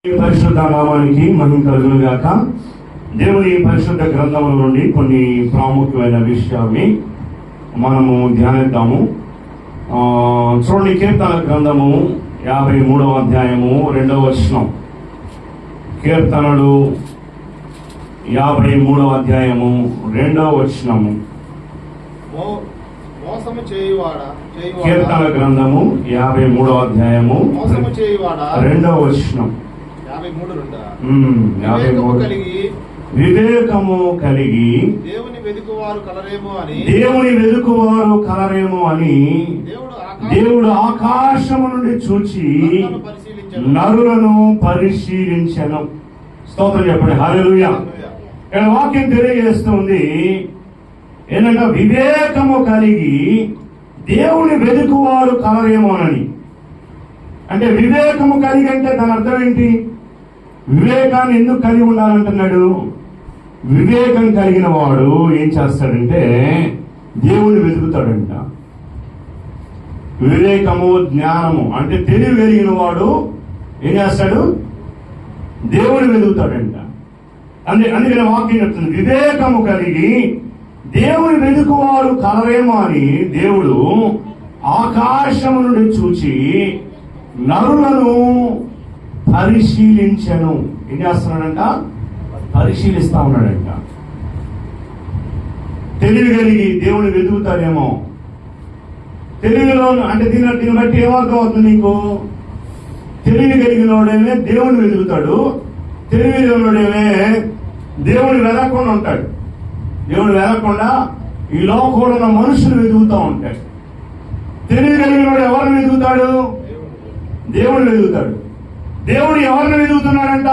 పరిశుద్ధ నామానికి మహిమ కలుగును గాక. దేవుని పరిశుద్ధ గ్రంథముల నుండి కొన్ని ప్రాముఖ్యమైన విషయాల్ని మనము ధ్యానిద్దాము. చూడండి, కీర్తన గ్రంథము 53వ అధ్యాయము 2వ వచనం. కీర్తనలు 53వ అధ్యాయము 2వ వచనము. కీర్తన గ్రంథము 53వ అధ్యాయము 2వ వచనం. వివేకము కలిగి దేవుని వెదుకువారు కలరేమో అని దేవుడు ఆకాశము నుండి చూచి నరులను పరిశీలించెను. స్తోత్రం చెప్పండి, హల్లెలూయా. ఇక్కడ వాక్యం తెలియజేస్తుంది ఏంటంటే వివేకము కలిగి దేవుని వెదుకువారు కలరేమోనని. అంటే వివేకము కలిగి అంటే దాని అర్థం ఏంటి? వివేకాన్ని ఎందుకు కలిగి ఉండాలంటున్నాడు? వివేకం కలిగిన వాడు ఏం చేస్తాడంటే దేవుని వెతుకుతాడంట. వివేకము జ్ఞానము అంటే తెలివి కలిగిన వాడు ఏం చేస్తాడు? దేవుని వెతుకుతాడంట. అందుకని వాక్యం చెప్తుంది, వివేకము కలిగి దేవుని వెతుకువారు కలరేమో అని దేవుడు ఆకాశము నుండి చూచి నరులను పరిశీలించను. ఏం చేస్తున్నాడంట? పరిశీలిస్తా ఉన్నాడంట. తెలివి కలిగి దేవుని వెతుకుతారేమో. తెలివిలో అంటే దీన్ని బట్టి ఏమర్థం అవుతుంది నీకు? తెలివి కలిగినోడేమే దేవుని వెతుకుతాడు, తెలివి లేనివాడేమే దేవుని వెదకుండా ఉంటాడు. దేవుడు వెదకుండా ఈ లోకంలో ఉన్న మనుషులు వెతుకుతూ ఉంటాడు. తెలివి కలిగినోడు ఎవరిని వెతుకుతాడు? దేవుని వెతుకుతాడు. దేవుడు ఎవరిని వెతుకుతున్నాడంట?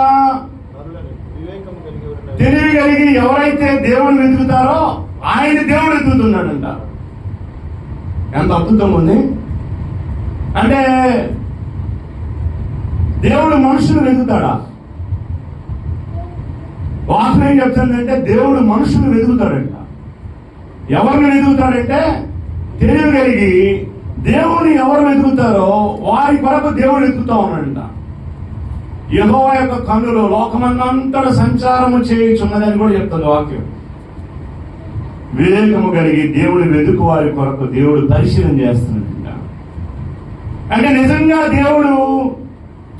తెలివి కలిగి ఎవరైతే దేవుని వెతుకుతారో ఆయన దేవుడు వెతుకుతున్నాడంట. ఎంత అద్భుతం ఉంది! అంటే దేవుడు మనుషులు వెతుకుతాడా? వాసన ఏం చెప్తుందంటే దేవుడు మనుషులు వెతుకుతాడంట. ఎవరిని వెతుకుతాడంటే తెలివి కలిగి దేవుని ఎవరు వెతుకుతారో వారి కొరకు దేవుడు వెతుకుతా ఉన్నాడంట. యెహోవా యొక్క కన్నులు లోకమంతటా సంచారము చేయుచున్నదని కూడా చెప్తుంది వాక్యం. వివేకము కలిగి దేవుని వెతుకు వారి కొరకు దేవుడు పరిశీలన చేస్తున్నట్ట. అంటే నిజంగా దేవుడు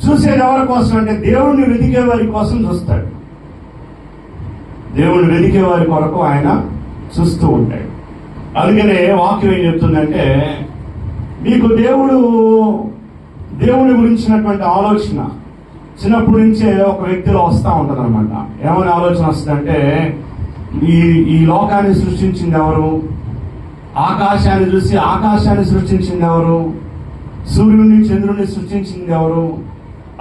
చూసేది ఎవరి కోసం అంటే దేవుడిని వెతికే వారి కోసం చూస్తాడు. దేవుడిని వెతికే వారి కొరకు ఆయన చూస్తూ ఉంటాడు. అందుకనే వాక్యం ఏం చెప్తుందంటే మీకు దేవుడి గురించినటువంటి ఆలోచన చిన్నప్పటి నుంచే ఒక వ్యక్తిలో వస్తూ ఉంటుంది అనమాట. ఏమని ఆలోచన వస్తుందంటే ఈ లోకాన్ని సృష్టించింది ఎవరు? ఆకాశాన్ని చూసి ఆకాశాన్ని సృష్టించింది ఎవరు? సూర్యుడిని చంద్రుడిని సృష్టించింది ఎవరు?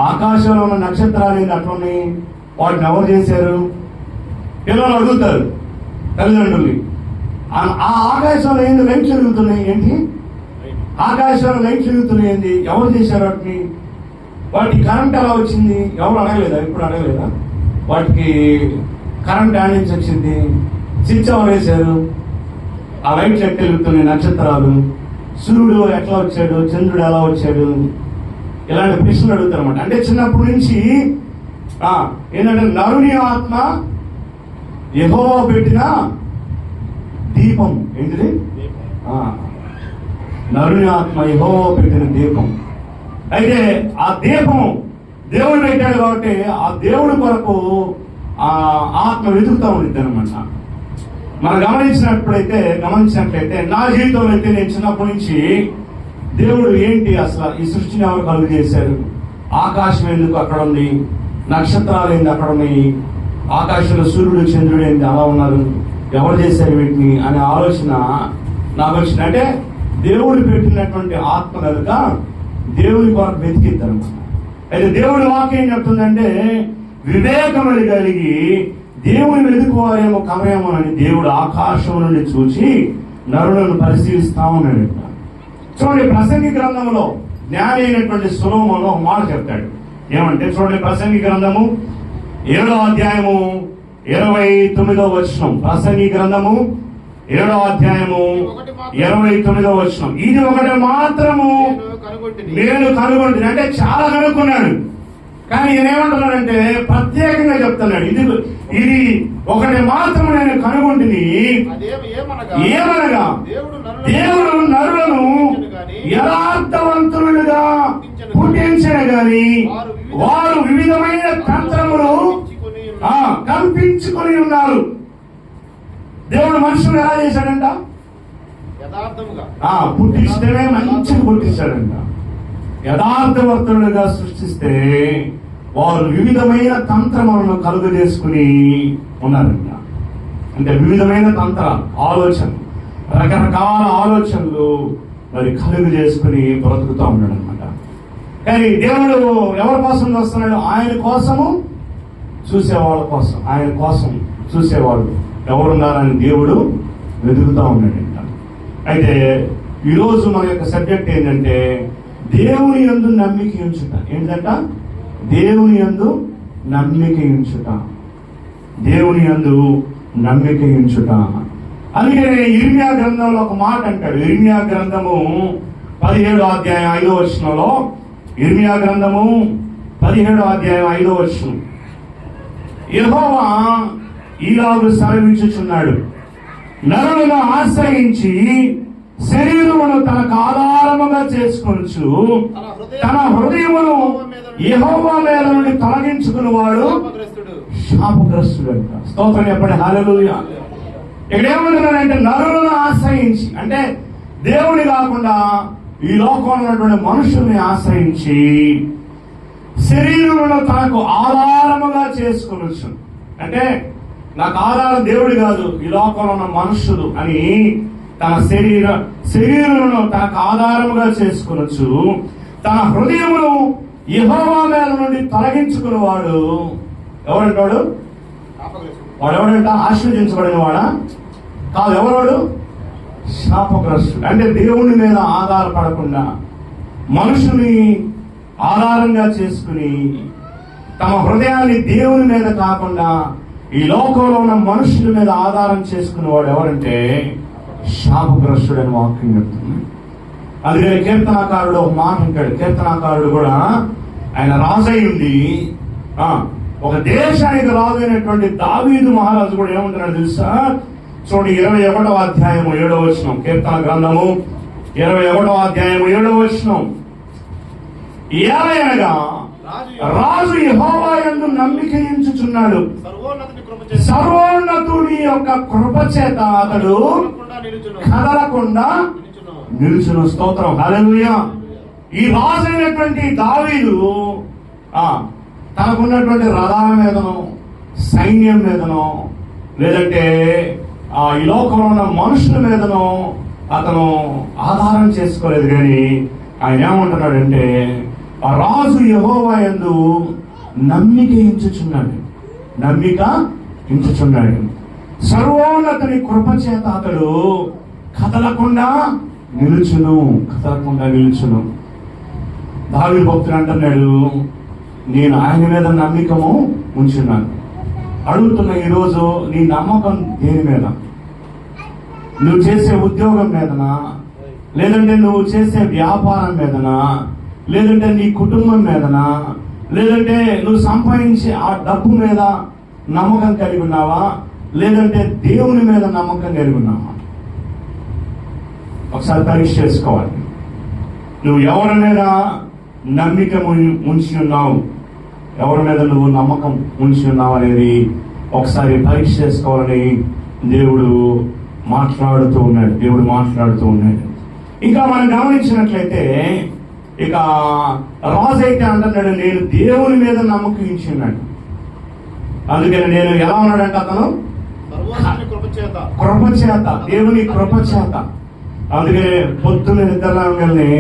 ఆకాశంలో ఉన్న నక్షత్రాలు ఏంటి అట్లున్నాయి, వాటిని ఎవరు చేశారు? పిల్లలు అడుగుతారు తల్లిదండ్రుల్ని. ఆ ఆకాశంలో ఏంటి లైట్లు వెలుగుతున్నాయి ఏంటి? ఆకాశంలో లైట్లు వెలుగుతున్నాయి ఏంటి? ఎవరు చేశారు వాటిని? వాటికి కరెంట్ ఎలా వచ్చింది? ఎవరు అడగలేదా? ఇప్పుడు అడగలేదా? వాటికి కరెంట్ యాడ్ నుంచి వచ్చింది? స్విచ్ ఎవరు వేశారు? ఆ లైట్లు ఎట్లా వెలుగుతున్నాయి? నక్షత్రాలు, సూర్యుడు ఎట్లా వచ్చాడు, చంద్రుడు ఎలా వచ్చాడు? ఇలాంటి ప్రశ్నలు అడుగుతారు అనమాట. అంటే చిన్నప్పటి నుంచి ఏంటంటే నరుని ఆత్మ యెహోవా పెట్టిన దీపం. ఏంటిది? నరుని ఆత్మ యెహోవా పెట్టిన దీపం. అయితే ఆ దీపం దేవుడు పెట్టాడు కాబట్టి ఆ దేవుడి కొరకు ఆ ఆత్మ వెతుకుతా ఉండిద్ది అనమాట. మనం గమనించినట్లయితే నా జీవితంలో అయితే నేను చిన్నప్పటి నుంచి దేవుడు ఏంటి అసలు ఈ సృష్టిని ఎవరు కలుగు చేశారు? ఆకాశం ఎందుకు అక్కడ ఉంది? నక్షత్రాలు ఏంది అక్కడ ఉన్నాయి? ఆకాశంలో సూర్యుడు చంద్రుడు ఏంది అలా ఉన్నారు? ఎవరు చేశారు వీటిని అనే ఆలోచన నాకు వచ్చింది. అంటే దేవుడు పెట్టినటువంటి ఆత్మ కనుక దేవుని కొరకు వెతికిద్దనమాట. అయితే దేవుడి వాక్యం చెప్తుందంటే వివేకమని కలిగి దేవుని వెతుకువారేమో కలరేమో అని దేవుడు ఆకాశం నుండి చూచి నరులను పరిశీలిస్తా ఉన్నాడంట. చూడండి, ప్రసంగి గ్రంథంలో జ్ఞాని అయినటువంటి సొలొమోను ఒక మాట చెప్తాడు. ఏమంటే చూడండి, ప్రసంగి గ్రంథము 7వ అధ్యాయము 29వ వచనం. ప్రసంగి గ్రంథము 7వ అధ్యాయము 29వ వచనం. ఇది ఒకటి మాత్రము నేను కనుగొంటుంది. అంటే చాలా కనుక్కున్నాడు కానీ ఈయన ఏమంటున్నాడంటే ప్రత్యేకంగా చెప్తున్నాడు, ఇది ఒకటి మాత్రం నేను కనుగొంటిని, ఏమనగా దేవుడు నరులను యథార్థవంతులుగా పుట్టించను గాని వారు వివిధమైన తంత్రములు కల్పించుకొని ఉన్నారు. దేవుడు మనుషులు ఎలా చేశాడంట? పుట్టిస్తేనే మంచిగా పుట్టించాడంట. యథార్థవర్తులుగా సృష్టిస్తే వారు వివిధమైన తంత్రములను కలుగు చేసుకుని ఉన్నారంట. అంటే వివిధమైన తంత్రాలు, ఆలోచనలు, రకరకాల ఆలోచనలు మరి కలుగు చేసుకుని బ్రతుకుతూ ఉన్నాడు అనమాట. కానీ దేవుడు ఎవరి కోసం వస్తున్నాడు? ఆయన కోసము చూసేవాళ్ళ కోసం, ఆయన కోసం చూసేవాళ్ళు ఎవరున్నారని దేవుడు వెతుకుతూ ఉన్నాడంట. అయితే ఈరోజు మన యొక్క సబ్జెక్ట్ ఏంటంటే దేవుని యందు నమ్మిక ఉంచుట. ఏంటంట? దేవుని యందు నమ్మిక ఉంచుట, దేవుని యందు నమ్మిక ఉంచుట. అందుకనే ఇర్మియా గ్రంథంలో ఒక మాట అంటాడు. ఇర్మియా గ్రంథము 17వ అధ్యాయం 5వ వచనంలో, ఇర్మియా గ్రంథము 17వ అధ్యాయం 5వ వచనం, యెహోవా ఈలాగు సెలవిచ్చుచున్నాడు, నరులను ఆశ్రయించి శరీరమును తనకు ఆధారముగా చేసుకొనుచు తన హృదయమును యెహోవా మీద నుండి తొలగించుకుని వాడు శాపగ్రస్తుడు అంట. స్తోత్రం చెప్పండి, హల్లెలూయా. ఇక్కడ ఏమంటున్నాడంటే నరులను ఆశ్రయించి, అంటే దేవుని కాకుండా ఈ లోకంలో ఉన్నటువంటి మనుషుల్ని ఆశ్రయించి శరీరమును తనకు ఆధారముగా చేసుకొనొచ్చు. అంటే నాకు ఆధారం దేవుడు కాదు, ఈ లోకంలో ఉన్న మనుషులు అని తన శరీరమును తనకు ఆధారముగా చేసుకొనొచ్చు. తన హృదయమును యెహోవా మీద నుండి తొలగించుకుని వాడు ఎవరంటాడు? వాడు ఎవడంట? ఆశీర్వదించబడిన వాడా? కాదు. ఎవరోడు? శాపగ్రస్తుడు. అంటే దేవుని మీద ఆధారపడకుండా మనుషుని ఆధారంగా చేసుకుని తమ హృదయాన్ని దేవుని మీద కాకుండా ఈ లోకంలో ఉన్న మనుషుల మీద ఆధారం చేసుకునేవాడు ఎవరంటే శాపగ్రస్తుడు అని వాక్యం చెప్తుంది. అందుకని కీర్తనాకారుడు ఒక మాట అంటాడు. కీర్తనాకారుడు కూడా ఆయన రాజై ఉండి ఒక దేశానికి రాజు అయినటువంటి దావీదు మహారాజు కూడా ఏమంటున్నాడు తెలుసా? చూడండి, 21వ అధ్యాయము 7వ వచనం, కీర్తన గ్రంథము 21వ అధ్యాయము 7వ వచనం. ఏలయనగా రాజు యెహోవా యందు నమ్మిక ఉంచుచున్నాడు, సర్వోన్నతుడి యొక్క కృప చేత అతడు కదలకుండా నిలుచును. స్తోత్రం, హల్లెలూయా. ఈ రాజు అయినటువంటి దావీదు తనకున్నటువంటి రథాల మీదనో సైన్యం మీదనో లేదంటే ఈ లోకంలో ఉన్న మనుషుల మీదనో అతను ఆధారం చేసుకోలేదు. కానీ ఆయన ఏమంటున్నాడంటే ఆ రాజు యెహోవా యందు నమ్మిక ఉంచుచున్నాడు, నమ్మిక ఉంచుచున్నాడు. సర్వోన్నతుని కృప చేత అతడు కదలకుండా నిలుచును, కదలకుండా నిలుచును. దావీదు భక్తుడు అంటున్నాడు, నేను ఆయన మీద నమ్మికము ఉంచున్నాను. అడుగుతున్నా ఈరోజు నీ నమ్మకం దేని మీద? నువ్వు చేసే ఉద్యోగం మీదనా, లేదంటే నువ్వు చేసే వ్యాపారం మీదనా, లేదంటే నీ కుటుంబం మీదనా, లేదంటే నువ్వు సంపాదించే ఆ డబ్బు మీద నమ్మకం కలిగి ఉన్నావా, లేదంటే దేవుని మీద నమ్మకం కలిగి ఉన్నావా? ఒకసారి పరీక్ష చేసుకోవాలి. నువ్వు ఎవరి మీద నమ్మిక ఉంచి ఉన్నావు, ఎవరి మీద నువ్వు నమ్మకం ఉంచి ఉన్నావు అనేది ఒకసారి పరీక్ష చేసుకోవాలని దేవుడు మాట్లాడుతూ ఉన్నాడు. దేవుడు మాట్లాడుతూ ఉన్నాడు. ఇంకా మనం గమనించినట్లయితే ఇక రాజు అయితే అంటున్నాడు, నేను దేవుని మీద నమ్మకం ఉంచి ఉన్నాడు. అందుకని నేను ఎలా ఉన్నాడంటే అతను కృపచేత, దేవుని కృపచేత. అందుకని పొద్దున్న నిద్రలాగానే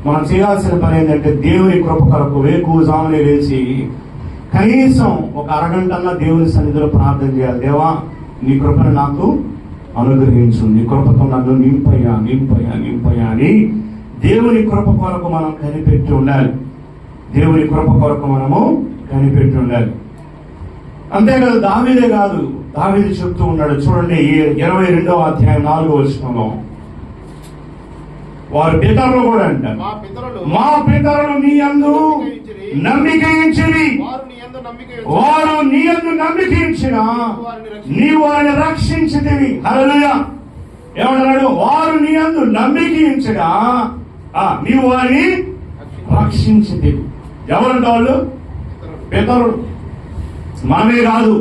మనం చేయాల్సిన పని ఏంటంటే దేవుని కృప కొరకు వేకువజామునే లేచి కనీసం ఒక అరగంటన్నా దేవుని సన్నిధిలో ప్రార్థన చేయాలి. దేవా, నీ కృపను నాకు అనుగ్రహించు, నీ కృపతో నన్ను నింపయ్యా నింపయ్యా నింపయ్యా అని దేవుని కృప కొరకు మనం కనిపెట్టి ఉండాలి. దేవుని కృప కొరకు మనము కనిపెట్టి ఉండాలి. అంతేకాదు, దావీదే కాదు, దావీదు చెప్తూ ఉన్నాడు. చూడండి, 22వ అధ్యాయం 4వ వచనంలో, వారి పితరులు కూడా అంటారు, మా పితరులు నీ యందు నమ్మిక ఉంచిరి వారు నీ యందు నమ్మిక ఉంచిన నీవు వారిని రక్షించితివి. హల్లెలూయా. ఏమన్నాడు? వారు నీ యందు నమ్మిక ఉంచిన నీవు వారిని రక్షించితివి. ఎవరంట వాళ్ళు? పితరులు. మనమే కాదు,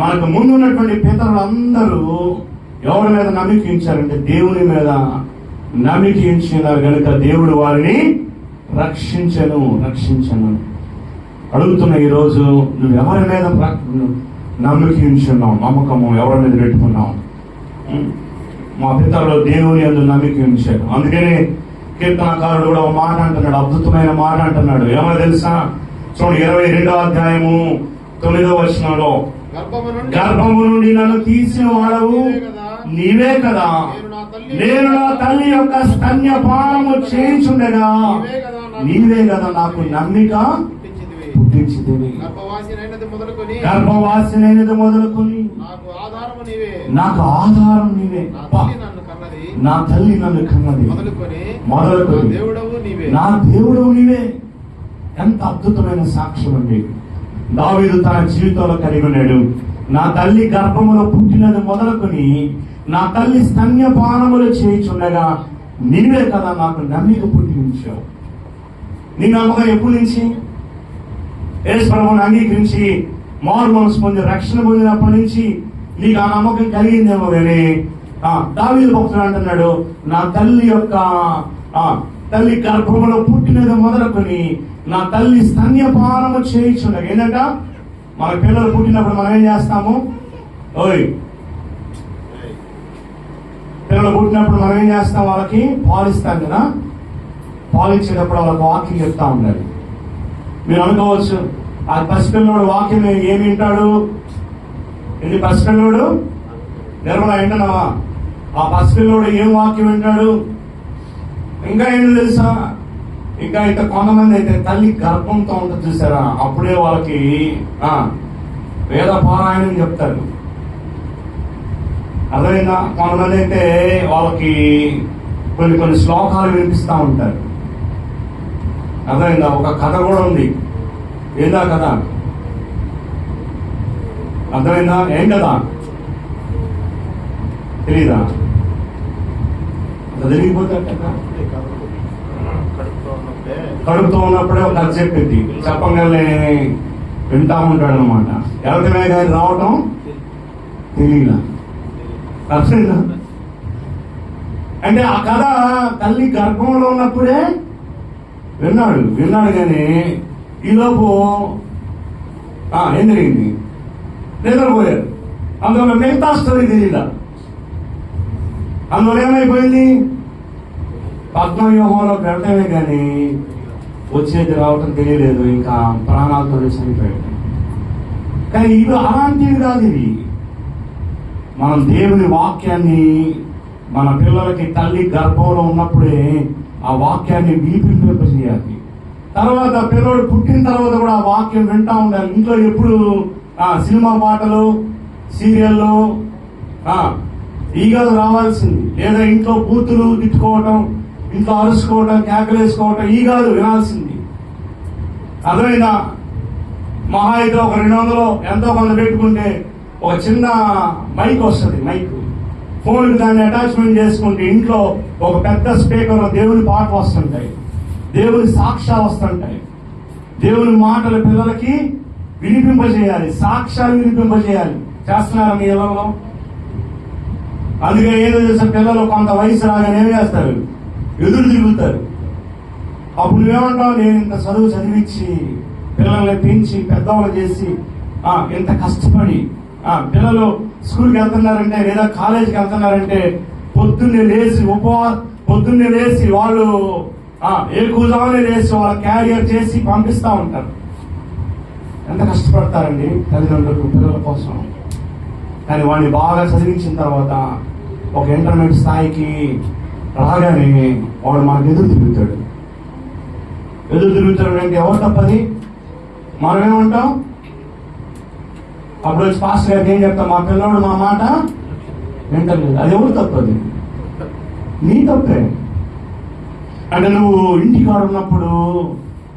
మనకు ముందు ఉన్నటువంటి పితరులు అందరూ ఎవరి మీద నమ్మిక ఉంచారంటే దేవుని మీద నమ్మిక ఉంచినారు కనుక దేవుడు వారిని రక్షించను. అడుగుతున్నా ఈరోజు, నువ్వు ఎవరి మీద నమ్మిక ఉంచున్నావు? నమ్మకము ఎవరి మీద పెట్టుకున్నావు? మా పితరులు దేవుని యందు నమ్మిక ఉంచారు. అందుకనే కీర్తనకారుడు కూడా ఒక మాట అంటున్నాడు, అద్భుతమైన మాట అంటున్నాడు. ఏమో తెలుసా? చూడండి 22వ అధ్యాయము 9వ వచనంలో, గర్భము నుండి నన్ను తీసిన వాడవు నీవే కదా, నేను నా తల్లి యొక్క స్తన్యపానము చేయించుండగా నీవే కదా నాకు నమ్మిక పుట్టించితివి. గర్భవాసినైనది మొదలుకొని నాకు ఆధారం నీవే. నా తల్లి నన్ను కన్నది మొదలుకొని నా దేవుడవు నీవే. ఎంత అద్భుతమైన సాక్ష్యం అండి. దావీదు తన జీవితంలో కలిగి ఉన్నాడు. నా తల్లి గర్భములో పుట్టినది మొదలుకొని నా తల్లి స్తన్యపానములు చేయించుండగా నీవే కదా నాకు నమ్మిక పుట్టించావు. నీ నమ్మకం ఎప్పటి నుంచి? యేసు ప్రభువుని అంగీకరించి మారు మనసు పొంది రక్షణ పొందినప్పటి నుంచి నీకు ఆ నమ్మకం కలిగిందేమో. కానీ దావీదు భక్తుడు అంటున్నాడు, నా తల్లి యొక్క తల్లి గర్భములో పుట్టినది మొదలుకొని నా తల్లి స్తన్యపానము చేయించుండగా. ఏంటంట? మన పిల్లలు పుట్టినప్పుడు మనం ఏం చేస్తాము? పిల్లలు పుట్టినప్పుడు మనం ఏం చేస్తాం? వాళ్ళకి పాలిస్తాం కదా. పాలించేటప్పుడు వాళ్ళకి వాక్యం చెప్తా ఉండాలి. మీరు అనుకోవచ్చు, ఆ పసిపిల్లడు వాక్యం ఏమి వింటాడు? ఇది పసిపిల్లడు నిర్మల వింటున్నావా? ఆ పసిపిల్లడు ఏం వాక్యం వింటాడు? ఇంకా ఏంటో తెలుసా? ఇంకా ఇంత కొంతమంది అయితే తల్లి గర్భంతో ఉంటుంది చూసారా, అప్పుడే వాళ్ళకి వేద పారాయణం చెప్తారు. అదేవిధంగా కొంతమంది అయితే వాళ్ళకి కొన్ని శ్లోకాలు వినిపిస్తూ ఉంటారు. అదేవిధంగా ఒక కథ కూడా ఉంది. ఏదా కథ? అర్థమైందా? ఏం కదా తెలీదా? జరిగిపోతే కడుపుతో ఉన్నప్పుడే ఒక కథ చెప్పింది. చెప్పగానే వింటా ఉంటాడు అనమాట. ఎవరికైనా కానీ రావటం తెలియదా? అర్థమైందా? అంటే ఆ కథ తల్లి గర్భంలో ఉన్నప్పుడే విన్నాడు కానీ ఈలోపు ఏం జరిగింది? నిద్రపోయారు. అందువల్ల మిగతా స్టోరీ తెలియదా? అందువల్ల ఏమైపోయింది? పద్మవ్యూహంలో పెడతామే కానీ వచ్చేది రావటం తెలియలేదు. ఇంకా ప్రాణాలతో చనిపోయాడు. కానీ ఇవి అలాంటివి కాదు. ఇవి మనం దేవుని వాక్యాన్ని మన పిల్లలకి తల్లి గర్భంలో ఉన్నప్పుడే ఆ వాక్యాన్ని వినిపింపజేయాలి. తర్వాత పిల్లడు పుట్టిన తర్వాత కూడా ఆ వాక్యం వింటా ఉండాలి. ఇంట్లో ఎప్పుడు సినిమా పాటలు, సీరియళ్ళు ఈ కాదు రావాల్సింది. లేదా ఇంట్లో బూతులు తిట్టుకోవటం, ఇంట్లో అరుచుకోవటం, కేకలేసుకోవటం ఈ కాదు వినాల్సింది. అదైనా మహా అయితే ఒక 200 ఎంతో కొంత పెట్టుకుంటే ఒక చిన్న మైక్ వస్తుంది. మైక్ ఫోన్కి దాన్ని అటాచ్మెంట్ చేసుకుంటే ఇంట్లో ఒక పెద్ద స్పీకర్ దేవుని పాటలు వస్తుంటాయి, దేవుని సాక్ష్యాలు వస్తుంటాయి. దేవుని మాటలు పిల్లలకి వినిపింపజేయాలి, సాక్ష్యాలు వినిపింపజేయాలి. చేస్తున్నారా మీ ఇళ్లలో? అందుకే ఏదో చేసే పిల్లలు కొంత వయసు రాగానే ఏం చేస్తారు? ఎదురు తిరుగుతారు. అప్పుడు నువ్వేమంటావు? నేను ఇంత చదువు చదివించి పిల్లల్ని పెంచి పెద్దవాళ్ళు చేసి ఇంత కష్టపడి పిల్లలు స్కూల్కి వెళ్తున్నారంటే లేదా కాలేజీకి వెళ్తున్నారంటే పొద్దున్నే లేచి వాళ్ళు కూజానే లేచి వాళ్ళ క్యారియర్ చేసి పంపిస్తూ ఉంటారు. ఎంత కష్టపడతారండి తల్లిదండ్రులు పిల్లల కోసం. కానీ వాడిని బాగా చదివించిన తర్వాత ఒక ఇంటర్మీడియట్ స్థాయికి రాగానే వాడు మనకు ఎదురు తిరుగుతాడు అంటే ఎవరు తప్పది? మనమేమంటాం? అప్పుడు వచ్చి పాస్టర్ గారికి ఏం చెప్తాం? మా పిల్లవాడు మా మాట వింటలేదు. అది ఎవరు తప్పది? నీ తప్పే. అంటే నువ్వు ఇంటికాడు ఉన్నప్పుడు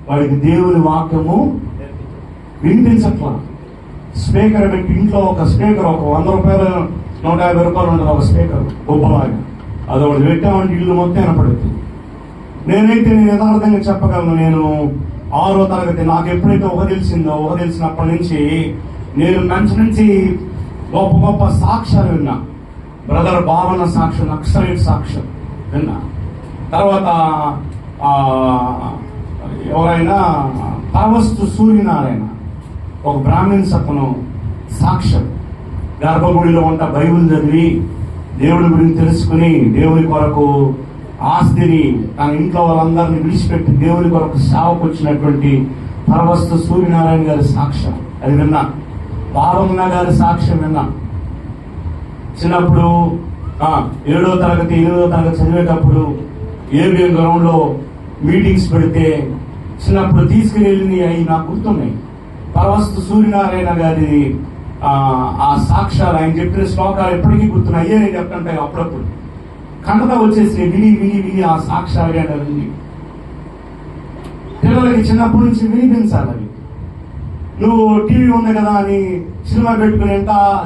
వాడికి దేవుని వాక్యము వినిపించట్లా. స్పీకర్ పెట్టి ఇంట్లో ఒక స్పీకర్, ఒక 100 రూపాయలు 150 రూపాయలు ఉంటుంది ఒక స్పీకర్ గొప్పలాగా, అది ఒకటి పెట్టామంటే ఇల్లు మొత్తం వినపడుతుంది. నేను యథార్థంగా చెప్పగలను, నేను 6వ తరగతి నాకు ఎప్పుడైతే తెలిసినప్పటి నుంచి నేను మంచి గొప్ప గొప్ప సాక్ష్యాలు విన్నా. బ్రదర్ భావన సాక్ష్యం, నక్సలైట్ సాక్ష్యం విన్నా. తర్వాత ఎవరైనా పరవస్తు సూర్యనారాయణ, ఒక బ్రాహ్మణ్ సత్వను సాక్ష్యం, గర్భగుడిలో ఉంట బైబిల్ చదివి దేవుడి గురించి తెలుసుకుని దేవుని కొరకు ఆస్తిని తన ఇంట్లో వాళ్ళందరినీ విడిచిపెట్టి దేవుని కొరకు సేవకు వచ్చినటువంటి పరవస్తు సూర్యనారాయణ గారి సాక్ష్యం అది విన్నా. పావన్న గారి సాక్ష్యం విన్నా. చిన్నప్పుడు 7వ తరగతి 8వ తరగతి చదివేటప్పుడు ఏబిఎం గ్రౌండ్ లో మీటింగ్స్ పెడితే చిన్నప్పుడు తీసుకుని వెళ్ళి అవి నాకు గుర్తున్నాయి. పరవస్తు సూర్యనారాయణ గారి ఆ సాక్ష్యాలు, ఆయన చెప్పిన శ్లోకాలు ఎప్పటికీ గుర్తున్నాయి. అయ్యే నేను చెప్తుంటే అప్పుడప్పుడు కన్నడ వచ్చేసి విని ఆ సాక్ష్యాలు విని పిల్లలకి చిన్నప్పటి నుంచి వినిపించాలి. అవి నువ్వు టీవీ ఉంది కదా అని సినిమా పెట్టుకుని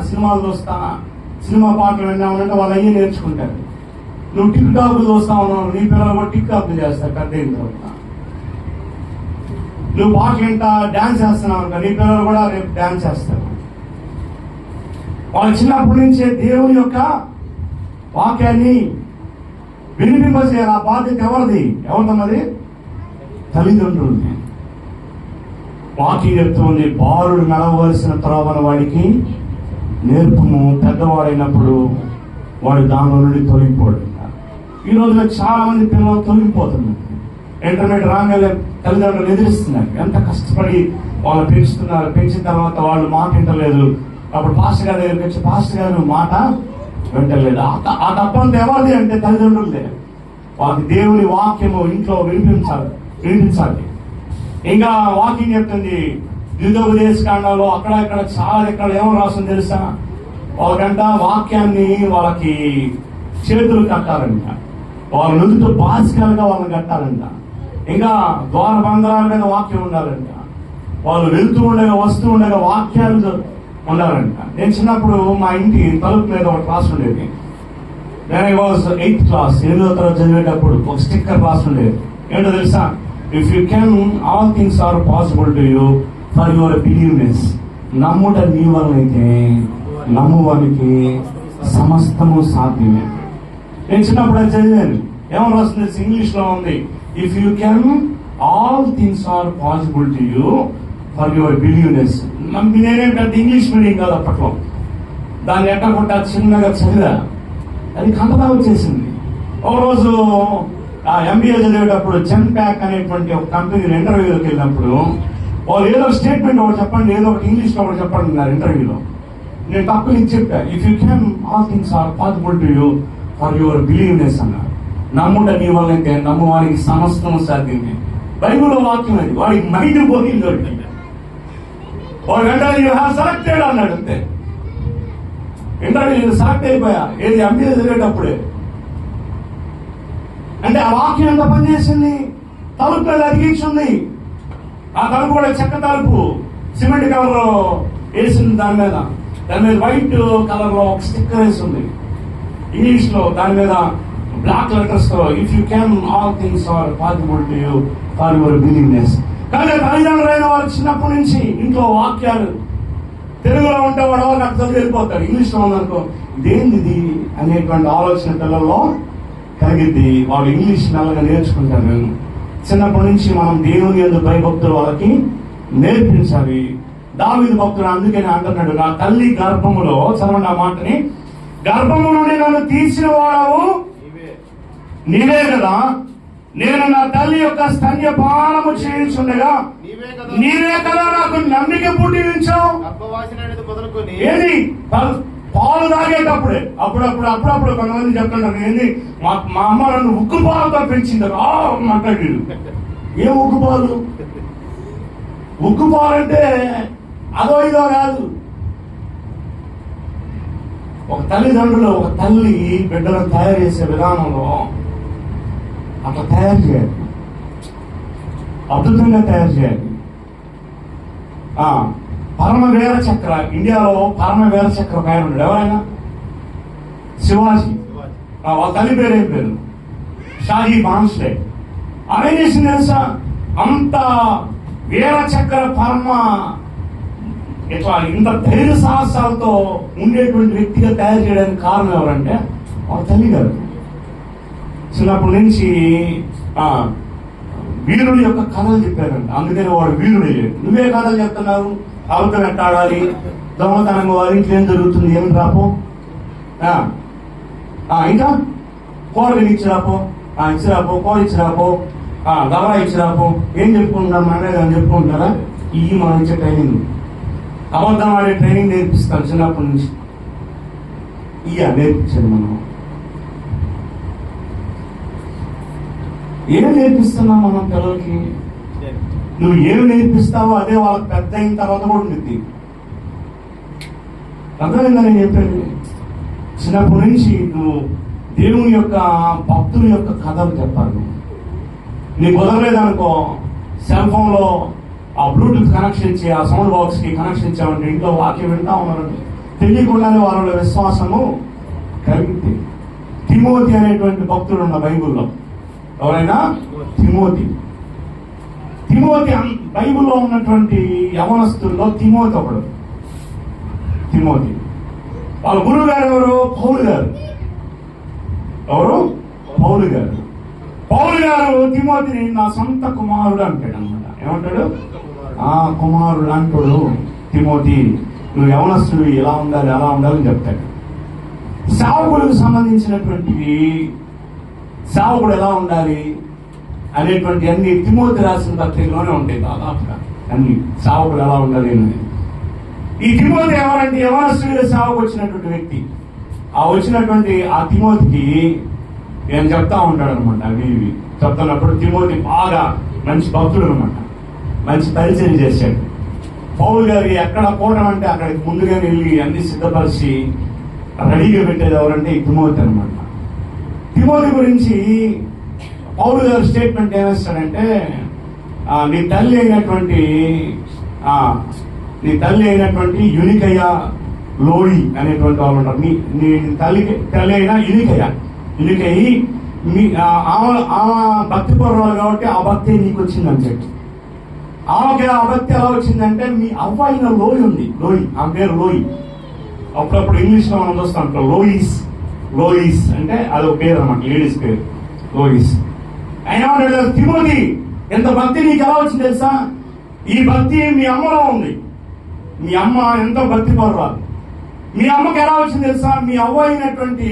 సినిమాలు చూస్తా, సినిమా పాటలు విన్నామంటే వాళ్ళు అయ్యే నేర్చుకుంటారు. నువ్వు టిక్ టాక్లు చూస్తా ఉన్నావు, నీ పిల్లలు కూడా టిక్ టాక్లు చేస్తారు పెద్ద అయిన తర్వాత. నువ్వు పాటలు వింటా డాన్స్ చేస్తున్నావు అనుకో, నీ పిల్లలు కూడా రేపు డాన్స్ చేస్తారు. వాళ్ళు చిన్నప్పటి నుంచే దేవుని యొక్క వాక్యాన్ని వినిపింపజేయాలి. ఆ బాధ్యత ఎవరిదన్నది? తల్లిదండ్రులది. వాక్యం చెప్తుంది, బాలుడు నడవలసిన త్రోవను వాడికి నేర్పము, పెద్దవాడైనప్పుడు వాడు దాని నుండి తొలగిపోడు. ఈ రోజులో చాలా మంది పిల్లలు తొలగిపోతున్నారు. ఇంటర్నెట్ రాగానే తల్లిదండ్రులు ఎదిరిస్తున్నారు. ఎంత కష్టపడి వాళ్ళు పెంచుతున్నారు. పెంచిన తర్వాత వాళ్ళు మాట వింటలేదు. అప్పుడు పాస్టర్ గారి దగ్గరికి వచ్చి, పాస్టర్ గారు మాట వింటలేదు. ఆ తప్పంతా ఎవరిది అంటే తల్లిదండ్రులదే. వాళ్ళకి దేవుని వాక్యము ఇంట్లో వినిపించాలి. ఇంకా వాక్యం చెప్తుంది ద్వితోపదేశ కాండంలో అక్కడ ఇక్కడ చాలా ఎక్కడ ఏమో రాస్తుంది తెలుసా? వాళ్ళకంట వాక్యాన్ని వాళ్ళకి చేతులు కట్టాలంట, వాళ్ళ నుదుట బాసికలుగా వాళ్ళని కట్టాలంట. ఇంకా ద్వార బంధనాల మీద వాక్యం ఉండాలంట. వాళ్ళు వెళ్తూ ఉండగా వస్తూ ఉండగా వాక్యాలు ఉండాలంట. నేను చిన్నప్పుడు మా ఇంటి తలుపు మీద ఒక క్లాస్ ఉండేది. నేను ఐ వాజ్ 8th క్లాస్, 8వ తరగతి చదివేటప్పుడు ఒక స్టిక్కర్ క్లాస్ ఉండేది. ఏంటో తెలుసా? If you can all things are possible to you for your believeness. నమ్ముట నీ వలనైతే నమ్మువానికి సమస్తము సాధ్యమే. నేను చిన్నప్పుడు అది చదివాను. ఏమని వస్తుంది? ఇంగ్లీష్ లో ఉంది, if you can all things are possible to you for your believeness. నేనేం పెద్ద ఇంగ్లీష్ మీడియం కాదు అప్పట్లో. దాన్ని ఎట్టకుండా చిన్నగా చదివా, అది కంటదా వచ్చేసింది. ఒక రోజు MBA చదివేటప్పుడు జెన్పాక్ అనేటువంటి ఒక కంపెనీ ఇంటర్వ్యూలోకి వెళ్ళినప్పుడు వాళ్ళు ఏదో స్టేట్మెంట్ ఒకటి చెప్పండి, ఏదో ఒకటి ఇంగ్లీష్ లో ఒకటి చెప్పండి అన్నారు ఇంటర్వ్యూలో. నేను తక్కువ నుంచి చెప్పా, if you can all things are possible to you for your believeness అన్నారు. నమ్ముట నీ వల్ల అయితే నమ్మువానికి సమస్తం సాధ్యమే. బైబిల్లో వాక్యం అది. వాడికి మైండ్ పోయింది. వాడు వెంటనే యూ హ్యావ్ సెలెక్టెడ్ అన్నాడు. అంతే, ఇంటర్వ్యూ సెలెక్ట్ అయిపోయా. ఏది MBA చదివేటప్పుడే. అంటే ఆ వాక్యం ఎంత పనిచేసింది? తలుపు మీద అడిగించింది. ఆ తలుపు కూడా చెక్క తలుపు, సిమెంట్ కలర్ లో వేసింది. దాని మీద వైట్ కలర్ లో ఒక స్టిక్కర్ వేసింది ఇంగ్లీష్ లో. దాని మీద బ్లాక్ లెటర్స్ తో, if you can all things are possible to you for your believeness. కానీ తల్లిదండ్రులైన వారు చిన్నప్పటి నుంచి ఇంట్లో వాక్యాలు తెలుగులో ఉంటే వాడు నాకు చదివి వెళ్ళిపోతాడు. ఇంగ్లీష్ లో ఉందనుకో, ఇదేంది అనేటువంటి ఆలోచన పిల్లల్లో కలిగిద్ది. వాళ్ళు ఇంగ్లీష్ మెల్లగా నేర్చుకుంటారు. చిన్నప్పటి నుంచి మనం దేవుని యందు భయభక్తులు వాళ్ళకి నేర్పించాలి. దావీదు భక్తుడు అందుకని అంటున్నాడు, నా తల్లి గర్భములో, చదవండి ఆ మాటని, గర్భము నుండి నన్ను తీసిన వాడవు నీవే కదా, నేను నా తల్లి యొక్క స్తన్యపానము చేయించుండగా నీవే కదా నాకు నమ్మిక పుట్టించావు. ఏది పాలు తాగేటప్పుడే అప్పుడప్పుడు కొంతమంది చెప్తుంటారు, ఏంది మా అమ్మ నన్ను ఉక్కు పాలతో పెంచింది మాట్లాడి. ఏం ఉక్కు పాలు? ఉక్కు పాలు అంటే అదో ఇదో కాదు. ఒక తల్లిదండ్రులు, ఒక తల్లి బిడ్డలను తయారు చేసే విధానంలో అట్లా తయారు చేయాలి. అద్భుతంగా తయారు చేయాలి. పరమ వీర చక్ర, ఇండియాలో పరమ వీర చక్ర ఒక ఆయన ఉన్నాడు. ఎవరైనా? శివాజీ. వాళ్ళ తల్లి పేరు ఏం పేరు? షాహీ బాన్స్లే. అవేం చేసింది తెలుసా? అంత వీర చక్ర పరమ ఇట్లా ఇంత ధైర్య సాహసాలతో ఉండేటువంటి వ్యక్తిగా తయారు చేయడానికి కారణం ఎవరంటే వాళ్ళ తల్లి గారు. చిన్నప్పటి నుంచి వీరుడి యొక్క కథలు చెప్పారంట. అందుకని వాడు వీరుడే. నువ్వే కథలు చెప్తున్నావు, అబద్ధం ఎట్టాడాలి, దొంగతనంగా వారి ఇంట్లో ఏం జరుగుతుంది, ఏం రాపో, ఇంకా కూరగాయలు ఇచ్చిరాపో, ఇచ్చిరాపో, కూర ఇచ్చిరాపో, దవరా ఇచ్చిరాపో, ఏం చెప్పుకుంటున్నారు మనమే అని చెప్పుకుంటున్నారా? ఇవి మనం ఇచ్చే ట్రైనింగ్. అబద్ధం ఆడే ట్రైనింగ్ నేర్పిస్తాం చిన్నప్పటి నుంచి. నేర్పించండి. మనం ఏం నేర్పిస్తున్నాం మనం పిల్లలకి? నువ్వు ఏమి నేర్పిస్తావో అదే వాళ్ళకి పెద్ద అయిన తర్వాత కూడా ఉంటుంది. అర్థమైందా నేను చెప్పేది? చిన్నప్పటి నుంచి నువ్వు దేవుని యొక్క భక్తుల యొక్క కథలు చెప్పాలి. నీకు కుదరలేదనుకో, సెల్ ఫోన్ లో ఆ బ్లూటూత్ కనెక్షన్ ఇచ్చి ఆ సౌండ్ బాక్స్ కి కనెక్షన్ ఇచ్చామంటే ఇంట్లో వాక్యం వింటా ఉన్నారండి. తెలియకుండానే వాళ్ళ విశ్వాసము కలిగింది. తిమోతి అనేటువంటి భక్తుడు ఉన్న బైబుల్లో. ఎవరైనా? తిమోతి. బైబుల్లో ఉన్నటువంటి యవనస్తుల్లో తిమోతి ఒకడు. తిమోతి వాళ్ళ గురువు గారు ఎవరు? పౌలు గారు. ఎవరు? పౌలు గారు. పౌలు గారు తిమోతిని నా సొంత కుమారుడు అంటాడు అనమాట. ఏమంటాడు? కుమారుడు అంటాడు. తిమోతి, నువ్వు యవనస్తుడు, ఎలా ఉండాలి అలా ఉండాలని చెప్తాడు. సేవకులకు సంబంధించినటువంటి సేవకుడు ఎలా ఉండాలి అనేటువంటి అన్ని తిమోతి రాసిన పత్రికలోనే ఉంటాయి దాదాపుగా అన్ని. సేవకుడు ఎలా ఉండాలి అని. ఈ తిమోతి ఎవరంటే యవనస్తుడిగా సేవకు వచ్చినటువంటి వ్యక్తి. వచ్చినటువంటి ఆ తిమోతికి నేను చెప్తా ఉంటాడు అనమాట. అవి చెప్తున్నప్పుడు తిమోతి బాగా మంచి భక్తుడు అనమాట. మంచి పరిచయం చేశాడు. పౌలు గారికి ఎక్కడ కూటం అంటే అక్కడికి ముందుగా వెళ్ళి అన్ని సిద్ధపరిచి రెడీగా పెట్టేది ఎవరంటే ఈ తిమోతి అనమాట. తిమోతి గురించి పౌలు గారు స్టేట్మెంట్ ఏమేస్తాడంటే, నీ తల్లి అయినటువంటి యునికయ్య లోయి అనేటువంటి వాళ్ళు ఉంటారు. నీ తల్లి అయిన యునికయ్యి ఆమె భక్తి పూర్వాలు కాబట్టి ఆ భక్తి నీకు వచ్చిందని చెప్పి. ఆమెకి ఆ భక్తి ఎలా వచ్చిందంటే, మీ అవ్వ అయిన లోయి ఉంది. లోయి, ఆమె పేరు లోయి. అప్పుడప్పుడు ఇంగ్లీష్ లో మనం చూస్తాం లోయిస్ అంటే అదొక పేరు అన్నమాట, లేడీస్ పేరు లోయిస్. అయినా తిమోతి, ఎంత భక్తి నీకు ఎలా వచ్చింది తెలుసా? ఈ భక్తి మీ అమ్మలో ఉంది. మీ అమ్మ ఎంతో భక్తి పరురాలు. మీ అమ్మకి ఎలా వచ్చింది తెలుసా? మీ అవ్వ అయినటువంటి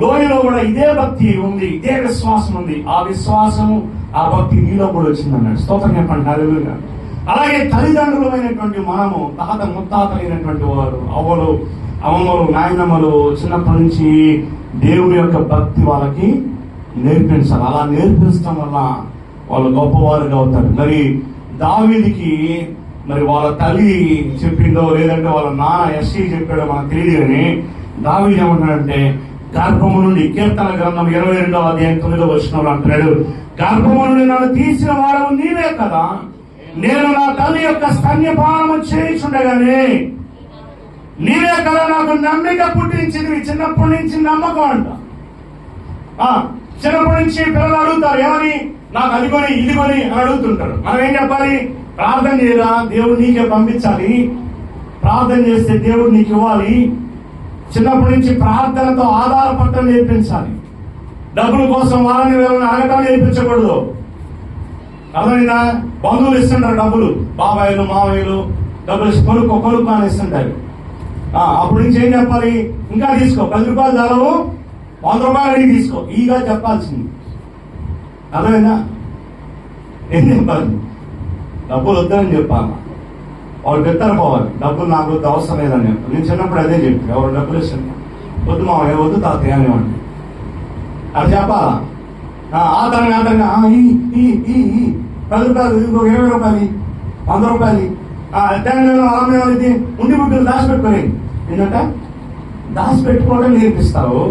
లోయలో కూడా ఇదే భక్తి ఉంది, ఇదే విశ్వాసం ఉంది. ఆ విశ్వాసము, ఆ భక్తి నీలో కూడా వచ్చింది అన్నాడు. స్తోత్రం చెప్పండి. హల్లెలూయా. అలాగే తల్లిదండ్రులైనటువంటి మనము, తాత ముత్తాతలైనటువంటి వారు, అమ్మమ్మలు, నాయనమ్మలు చిన్నప్పటి నుంచి దేవుని యొక్క భక్తి వాళ్ళకి నేర్పించాలి. అలా నేర్పించడం వల్ల వాళ్ళు గొప్పవారుగా అవుతారు. మరి దావీదుకి మరి వాళ్ళ తల్లి చెప్పిందో లేదంటే వాళ్ళ నాన్న ఎస్సీ చెప్పాడో మనకు తెలియదు. కానీ దావీదు ఏమంటాడంటే, గర్భము నుండి, కీర్తన గ్రంథం 22వ అధ్యాయం 9వ వచనంలో అంటున్నాడు, గర్భము నుండి నన్ను తీసిన వాడు నీవే కదా, నేను నా తల్లి యొక్క స్తన్యపానము చేయించుండగానే నీవే కదా నాకు నమ్మిక పుట్టించింది. చిన్నప్పటి నుంచి నమ్మకం అంట. చిన్నప్పటి నుంచి పిల్లలు అడుగుతారు, ఏమని? నాకు అది కొని ఇది కొని అని అడుగుతుంటారు. మనం ఏం చెప్పాలి? ప్రార్థన చేయరా, దేవుడు నీకే పంపించాలి. ప్రార్థన చేస్తే దేవుడు నీకు ఇవ్వాలి. చిన్నప్పటి నుంచి ప్రార్థనతో ఆధారపడటం నేర్పించాలి. డబ్బుల కోసం వాళ్ళని వీళ్ళని అడగటం నేర్పించకూడదు. అర్థమైందా? బంధువులు ఇస్తుంటారు డబ్బులు, బాబాయిలు మావయ్యలు డబ్బులు కొనుక్కో అని ఇస్తుంటారు. అప్పుడు నుంచి ఏం చెప్పాలి? ఇంకా తీసుకో, 10 రూపాయలు చాలవు, 100 రూపాయలు అడిగి తీసుకో, ఈగా చెప్పాల్సింది. అర్థమైందా? ఏం చెప్పాలి? డబ్బులు వద్దని చెప్పాలి. వాళ్ళు పెద్దలు పోవాలి, డబ్బులు నాకు వద్దు, అవసరం లేదని చెప్పాలి. నేను చిన్నప్పుడు అదే చెప్పి, ఎవరు డబ్బులు ఇస్తాను, వద్దు మావయ్య, వద్దు తాతయ్య అనేవాడిని. అది చెప్పాలా? ఆతరంగా 10 రూపాయలు, ఇంకో 20 రూపాయలు, 100 రూపాయలు, ఇది ఉండి బుడ్డులు దాచిపెట్టుకోని. ఏంటంటే దాచిపెట్టుకోవడం నేర్పిస్తావు.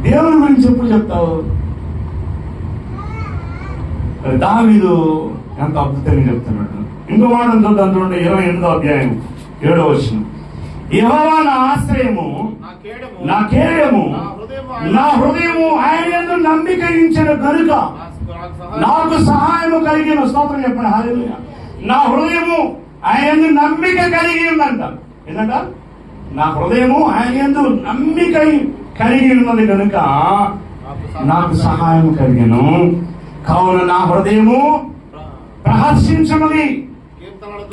దేవుని గురించి ఎప్పుడు చెప్తావు? దావీదు ఎంత అద్భుతంగా చెప్తున్నాడు. ఇంకో మాట చూద్దాం చూడండి, 28వ అధ్యాయం 7వ వచనం. యెహోవా నా ఆశ్రయము, నా కేడము, నా హృదయము ఆయన యందు నమ్మిక ఉంచిన కనుక నాకు సహాయము కలిగిన. స్తోత్రం చెప్పండి, హల్లెలూయా. నా హృదయము ఆయన యందు నమ్మిక కలిగి ఉందంట. ఏంటంట? నా హృదయము ఆయన యందు నమ్మిక కలిగి ఉన్నది కనుక నాకు సహాయం కలిగను. కావున నా హృదయము ప్రహర్షించున్నది,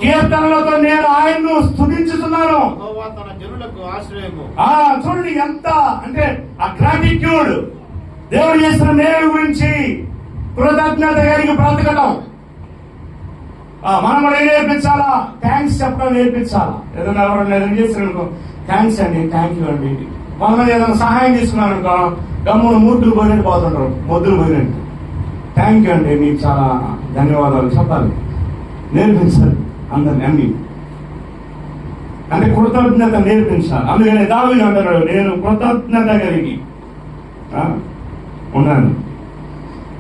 కీర్తనలతో నేను ఆయన్ను స్తుతించుతున్నాను. చూడండి ఎంత అంటే ఆ గ్రాటిట్యూడ్, దేవుడు చేసిన మేలు గురించి కృతజ్ఞత కలిగి బ్రతకడం. మనం కూడా ఏం నేర్పించాలా? థ్యాంక్స్ చెప్పడం నేర్పించాలా. ఏదైనా ఎవరైనా ఏదైనా చేసినారనుకో, థ్యాంక్స్ అండి, థ్యాంక్ యూ అండి. వాళ్ళని ఏదైనా సహాయం చేసుకున్నారనుకో, గమ్మున మూర్తులు పోయినట్టు పోతుంటారు, మొద్దులు పోయినట్టు. థ్యాంక్ యూ అండి, మీకు చాలా ధన్యవాదాలు చెప్పాలి, నేర్పించాలి అందరిని. అన్ని అంటే కృతజ్ఞత నేర్పించాలి. అందుకని దావీదు అంటాడు, నేను కృతజ్ఞత కలిగి ఉన్నాను.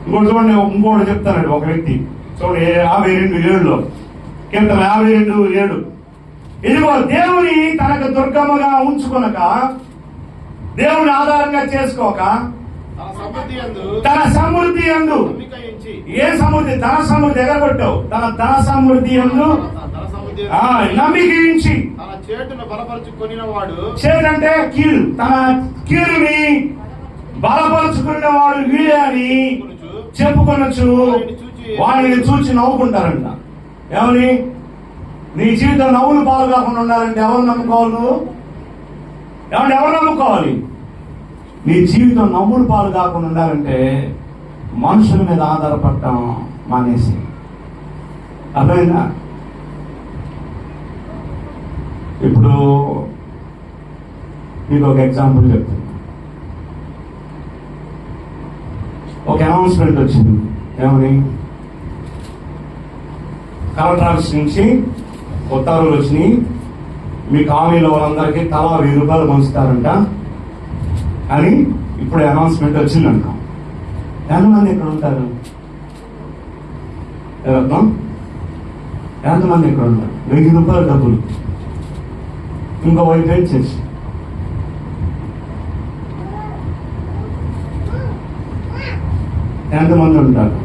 ఇంకోటి చూడండి, ఇంకోటి చెప్తానండి. ఒక వ్యక్తి చూడండి 52:7 కీర్తన 52:7. ఇదిగో దేవుని తనకు దుర్గమ్మగా ఉంచుకొనక, దేవుని ఆధారంగా చేసుకోక, తన సమృద్ధి యందు, ఏ సమృద్ధి? ధన సమృద్ధి ఎగరగొట్టావు. తన ధన సమృద్ధి యందు నమ్మిక ఉంచి, చేతంటే కీడు, తన కీడుని బలపరుచుకునేవాడు వీడే అని చెప్పుకొనొచ్చు. వాడిని చూచి నవ్వుకుంటారంట. ఏమని? నీ జీవితం నవ్వులు పాలు కాకుండా ఉండాలంటే ఎవరు నమ్ముకోవాలి? నువ్వు ఎవరు నమ్ముకోవాలి? నీ జీవితం నవ్వులు పాలు కాకుండా ఉండాలంటే మనుషుల మీద ఆధారపడటం మానేసి. అర్థమైందా? ఇప్పుడు మీకు ఒక ఎగ్జాంపుల్ చెప్తాను. ఒక అనౌన్స్మెంట్ వచ్చింది. ఏమని? కలెక్టర్ ఆఫీస్ నుంచి ఉత్తర్వులు వచ్చినాయి, మీ కాలనీలో వాళ్ళందరికీ తలా 1000 రూపాయలు పంచుతారంట అని ఇప్పుడు అనౌన్స్మెంట్ వచ్చిందంట. ఎంతమంది ఇక్కడ ఉంటారు? ఎంతమంది ఇక్కడ ఉంటారు? 1000 రూపాయల డబ్బులు ఇంకో వైపు చేసి ఎంతమంది ఉంటారు?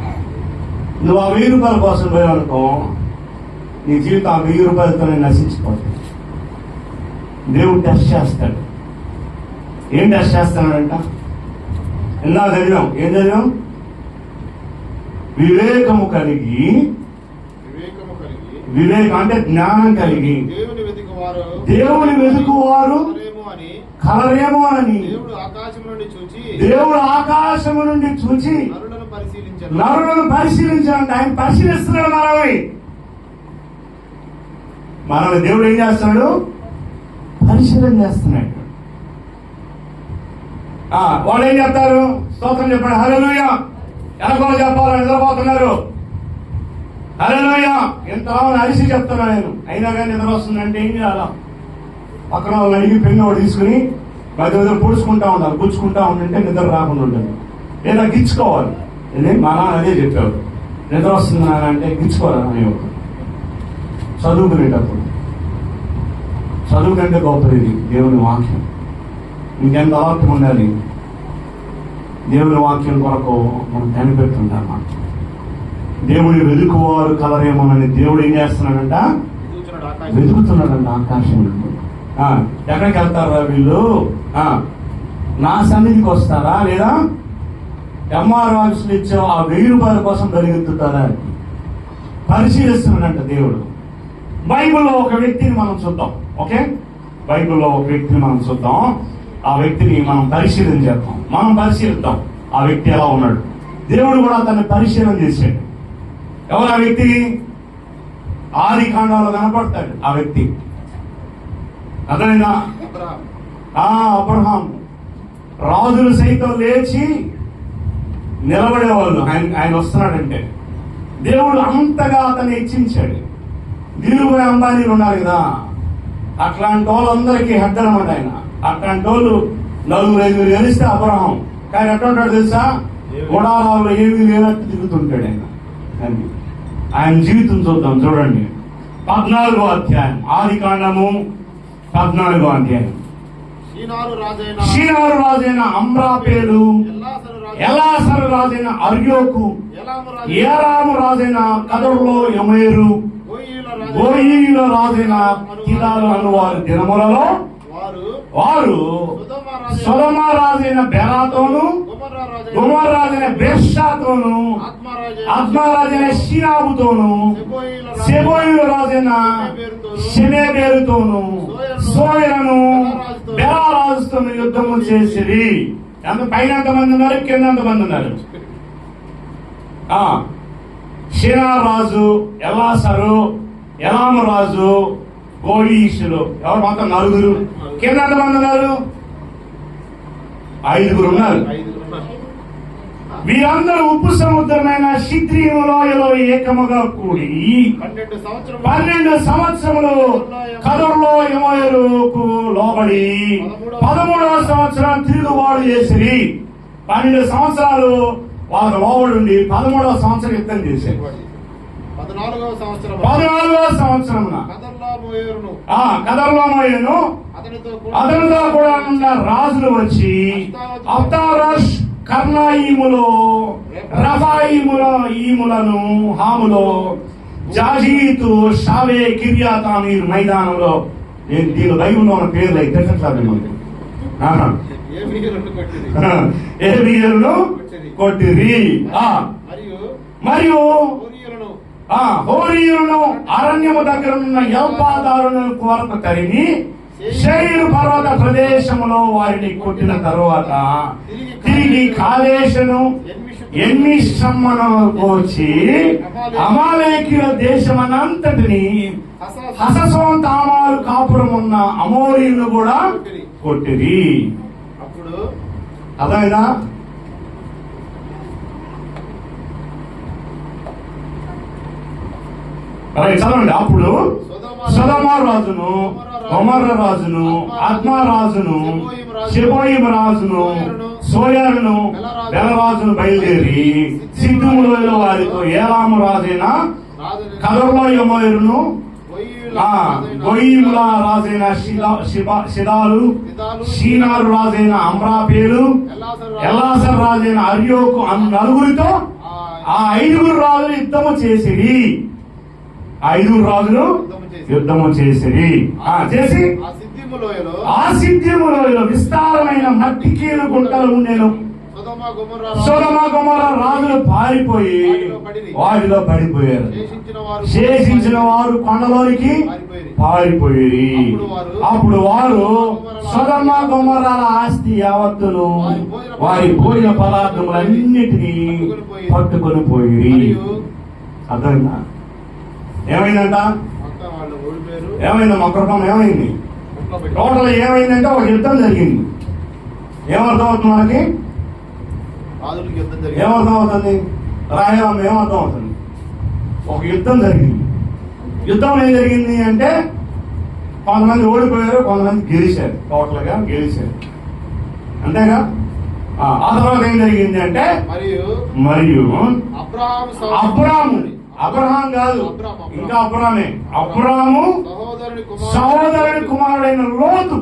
నువ్వు ఆ 1000 రూపాయల కోసం పోయావనుకో, నీ జీవితం ఆ 1000 రూపాయలతోనే నశించిపోతుంది. దేవుడు టెస్ట్ చేస్తాడు. ఏం టెస్ట్ చేస్తున్నాడంట? ఎలా చదివాం? ఏం చదివాం? వివేకము కలిగి, వివేకం అంటే జ్ఞానం కలిగి, దేవుని వెతుకువారు కలరేమో అని దేవుడు ఆకాశము నుండి చూచి నరులను పరిశీలించాలంటే ఆయన పరిశీలిస్తున్నాడు. మనల్ని దేవుడు ఏం చేస్తున్నాడు? పరిశీలన చేస్తున్నాడు. వాళ్ళు ఏం చెప్తారు? స్తోత్రం చెప్పండి, హల్లెలూయా. వెనకాల చెప్పాలని నిద్రపోతున్నారు. హల్లెలూయా. ఎంత అరిసి చెప్తున్నా నేను, అయినా కానీ నిద్ర వస్తుందంటే ఏం చేయాలా? పక్కన వాళ్ళు అడిగి పెన్ను ఒకటి తీసుకుని మధ్య మధ్య పొడుచుకుంటా ఉండాలి, పుచ్చుకుంటా ఉంటుంటే నిద్ర రాకుండా ఉంటుంది. లేదా గిచ్చుకోవాలి. మా నాన్న అదే చెప్పారు, నిద్ర వస్తుంది నాన్న అంటే గిచ్చుకోవాలి అనేవాడు. చదువుకునేటప్పుడు చదువు కంటే గొప్పది దేవుని వాక్యం. ఇంకెంత అలవాటు ఉండాలి? దేవుని వాక్యం కొరకు మనం కనిపెడుతుంటాం. దేవుని వెతుకువారు కలరేమోనని దేవుడు ఏం చేస్తున్నాడంట? వెతుకుతున్నాడంట ఆకాశం నుండి. ఎక్కడికి వెళ్తారా వీళ్ళు? నా సన్నిధికి వస్తారా? లేదా ఎంఆర్ ఆఫీసులు ఇచ్చే ఆ 1000 రూపాయల కోసం పరిగెత్తుతారా? పరిశీలిస్తున్నాడంట దేవుడు. బైబిల్లో ఒక వ్యక్తిని మనం చూద్దాం. ఓకే, బైబిల్లో ఒక వ్యక్తిని మనం చూద్దాం. ఆ వ్యక్తిని మనం పరిశీలన చేద్దాం. మనం పరిశీలిద్దాం ఆ వ్యక్తి ఎలా ఉన్నాడు. దేవుడు కూడా అతన్ని పరిశీలన చేశాడు. ఎవరు ఆ వ్యక్తి? ఆది కాండంలో కనపడతాడు ఆ వ్యక్తి. అతనైనా అబ్రహాం. రాజులు సైతం లేచి నిలబడేవాళ్ళు ఆయన వస్తున్నాడంటే. దేవుడు అంతగా అతన్ని హెచ్చించాడు. ధీరుభాయ్ అంబానీలు ఉన్నారు కదా, అట్లాంటి వాళ్ళందరికీ హెడ్ అనమాట ఆయన. అట్లాంటి వాళ్ళు 4-5 గెలిస్తే అబ్రహాం. కానీ ఎట్లా ఉంటాడు తెలుసా? గుడారాల్లో ఏమీ లేనట్టు తిరుగుతుంటాడు ఆయన. అది ఆయన జీవితం చూద్దాం. చూడండి 14వ అధ్యాయం, ఆది కాండము 14వ అధ్యాయం. షీనారు రాజైన అమ్రాపేలు, ఎలాసరు రాజైన అర్యోకు, ఏలాము రాజైన కదరులో యమేరు, గోయీల రాజైన కిలాలు అనువారి దినములలో వారు సొదొమ రాజైన బెరాతోను, గొమొర్రా రాజైన బెర్షాతోను, ఆద్మా రాజైన షీనాబుతోను, సెబోయిల రాజైన షెమేబేరుతోను, సోయరను బెరా రాజుతో యుద్ధము చేసిరి. పైన ఎంతమంది ఉన్నారు, కింద ఎంతమంది ఉన్నారు? షీనారు రాజు, ఎలాసరు, ఎలాము రాజు, గోయీషులు, ఎవరు మొత్తం 4. కింద ఎంతమంది ఉన్నారు? 5 ఉన్నారు. వీరందరూ ఉప్పు సముద్రమైన షిత్రీము లోయలో ఏకముగా కూడి 12 సంవత్సరములు కదరులో యమోరుకు లోబడి 13వ సంవత్సరం తిరుగుబాటు చేసిరి. 12 సంవత్సరాలు వాళ్ళకు లోబడి ఉండి 13వ సంవత్సరం యుద్ధం చేశారు. 14వ సంవత్సరమున కదర్లామోయేను అతనితో కూడా ఉన్న రాజులు వచ్చి అబ్తారోష్, కర్నాయిములో, రఫాయిములో, ఈములను, హాములో, జాజీతు, షావే, కిర్యాతామీర్ మైదానంలో. దీని బైబిల్లో ఉన్న పేర్లు అయితే ఏబియలను కొట్టిరి. మరియు హోరీయులను అరణ్యము దగ్గర ఉన్న యల్పాదారులను కొరకు తరిమి శేయీరు పర్వత ప్రదేశములో వారిని కొట్టిన తరువాత తిరిగి కాదేశును ఎన్మిషమ్మను వచ్చి అమాలేకీయుల దేశమనంతటిని హససోన్ తామారు కాపురం ఉన్న అమోరీయులను కూడా కొట్టిరి. అదేనా? చదవండి. అప్పుడు సొదొమ రాజును, గొమొర్రా రాజును, ఆద్మా రాజును, సెబోయిము రాజును, సోయరును, బెలరాజును బయలుదేరి సిద్ధములో వారితో ఏలాము రాజైన కదరులో యమోరును, గోయీముల రాజైన షిదాలు, షీనారు రాజైన అమ్రాపేలు, ఎలాసరు రాజైన అర్యోకు 4 ఆ 5 రాజులు యుద్ధము చేసిరి. 5 రాజులు యుద్ధము చేసిరి. చేసి ఆ సిద్ధిములోయలో విస్తారమైన మట్టి కీలు గుంటలు ఉండేను. సొదొమ గొమొర్రా రాజులు పారిపోయి వాటిలో పడిపోయారు. శేషించిన వారు కొండలోనికి పారిపోయి. అప్పుడు వారు సొదొమ గొమొర్రాల ఆస్తి యావత్తును, వారి భోజన పదార్థములన్నిటినీ పట్టుకొని పోయి. అర్థమైందా? ఏమైందంట? ఏమైంది? మా కృపం ఏమైంది? టోటల్ ఏమైందంటే ఒక యుద్ధం జరిగింది. ఏమర్థం అవుతుంది మనకి? ఏమర్థం అవుతుంది? రాయడం ఏమర్థం అవుతుంది? ఒక యుద్ధం జరిగింది. యుద్ధం ఏం జరిగింది అంటే కొంతమంది ఓడిపోయారు, కొంతమంది గెలిచారు. టోటల్ గా గెలిచారు, అంతేగా? ఆ తర్వాత ఏం జరిగింది అంటే మరియు అబ్రహాం కాదు, ఇంకా అబ్రామే, అబ్రాము సహోదరుని కుమారుడైన లోతు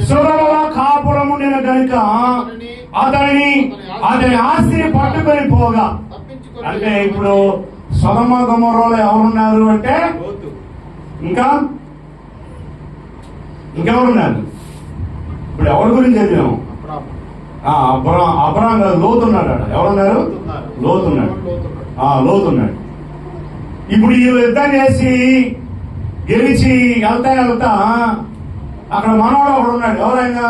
సొదొమలో కాపురముండిన గనుక అతని ఆస్తిని పట్టుకొని పోగా. అంటే ఇప్పుడు సొదొమ గొమొర్రాలో ఎవరున్నారు అంటే ఇంకెవరున్నారు? ఇప్పుడు ఎవరి గురించి చదివాము? అబ్రాం కాదు, లోతున్నాడు. ఎవరున్నారు? లోతున్నాడు. ఇప్పుడు ఈ యుద్ధం చేసి గెలిచి వెళ్తా అక్కడ మనవాడు ఒకడు ఉన్నాడు. ఎవరైనా?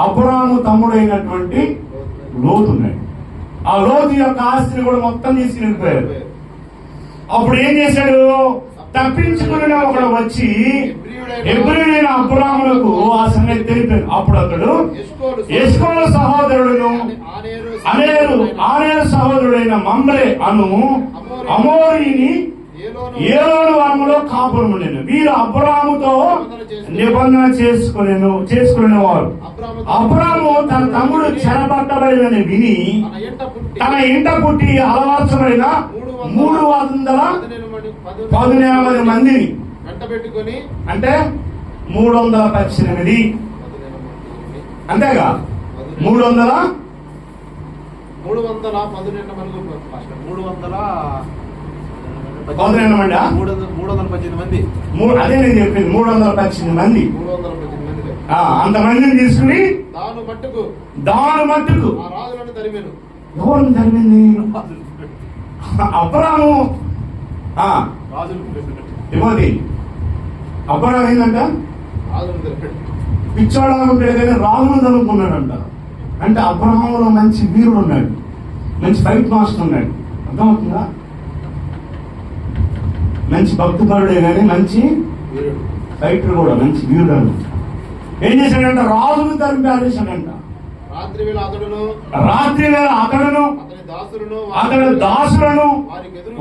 అబ్రాము తమ్ముడైనటువంటి లోతున్నాడు. ఆ లోతు యొక్క ఆస్తిని కూడా మొత్తం తీసుకుని వెళ్ళిపోయారు. అప్పుడు ఏం చేశాడు? తప్పించుకుని ఒకడు వచ్చి హెబ్రీయుడైన అబ్రామునకు ఆ సంగతి తెలిపాడు. అప్పుడు అతడు ఎస్కోలు సహోదరుడును ఆనేరు సహోదరుడైన మమ్రే అను అమోరీని ఏలోను వనములో కాపురం ఉండేను. వీరు అబ్రాముతో చేసుకునే వారు అబ్రాము తన తమ్ముడు చెరపట్టబడినని విని తన ఇంట పుట్టి అలవార్చబడిన 318 మందిని పెట్టుకొని, అంటే 318 అంతేగా 318 మంది. అదే నేను చెప్పింది 318 మంది. అంతమందిని తీసుకుని దాని మట్టుకు రాజులను తరిమేను. ఎవరిని తరిమింది? అబ్రాము. తిమోతి, అబ్రాము ఏంటంట? పిచ్చోడాకుంటాడు కానీ రాజును తరుముకున్నాడంట. అంటే అబ్రహాములో మంచి వీరుడు ఉన్నాడు, మంచి ఫైట్ మాస్టర్ ఉన్నాడు. అర్థమవుతుందా? మంచి భక్తిపరుడే కానీ మంచి ఫైటర్ కూడా, మంచి వీరుడు అని. ఏం చేశాడంట? రాజును తరిమి ఆదేశాడంట. రాత్రి వేళ అతడును అతడు దాసులను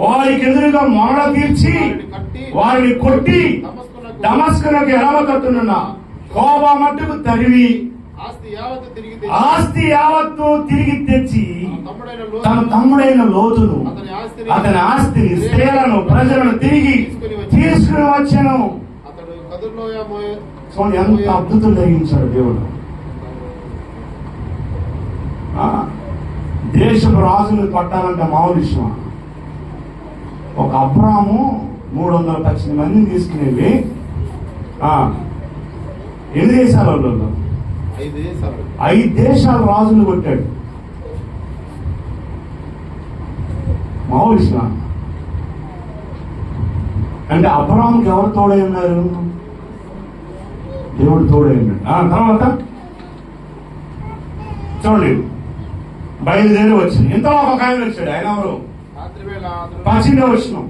వారికి ఎదురుగా మొరడ తీర్చి వారిని కొట్టి దమస్కునకు ఎడమకట్టునున్న కోబా మట్టుకు తరివి ఆస్తి యావత్తు తిరిగి తెచ్చి తన తమ్ముడైన లోతును అతని ఆస్తిని, స్త్రీలను, ప్రజలను తిరిగి తీసుకుని వచ్చాను. చూడండి ఎంత అద్భుతం జరిగించాడు దేవుడు. దేశపు రాజులు పట్టాలంటే మామూలు విషయం. ఒక అబ్రాము 318 మందిని తీసుకుని వెళ్ళి ఎన్ని దేశాల వాళ్ళు? 5 దేశాల రాజులు కొట్టాడు. మామూలు విషయం. అంటే అబ్రాముకి ఎవరు తోడై ఉన్నారు? దేవుడు తోడై ఉన్నాడు. తర్వాత చూడండి, బయలుదేరి వచ్చింది. ఇంతలో ఒక ఆయన వచ్చాడు. ఆయన ఎవరు? 18వ వచనం.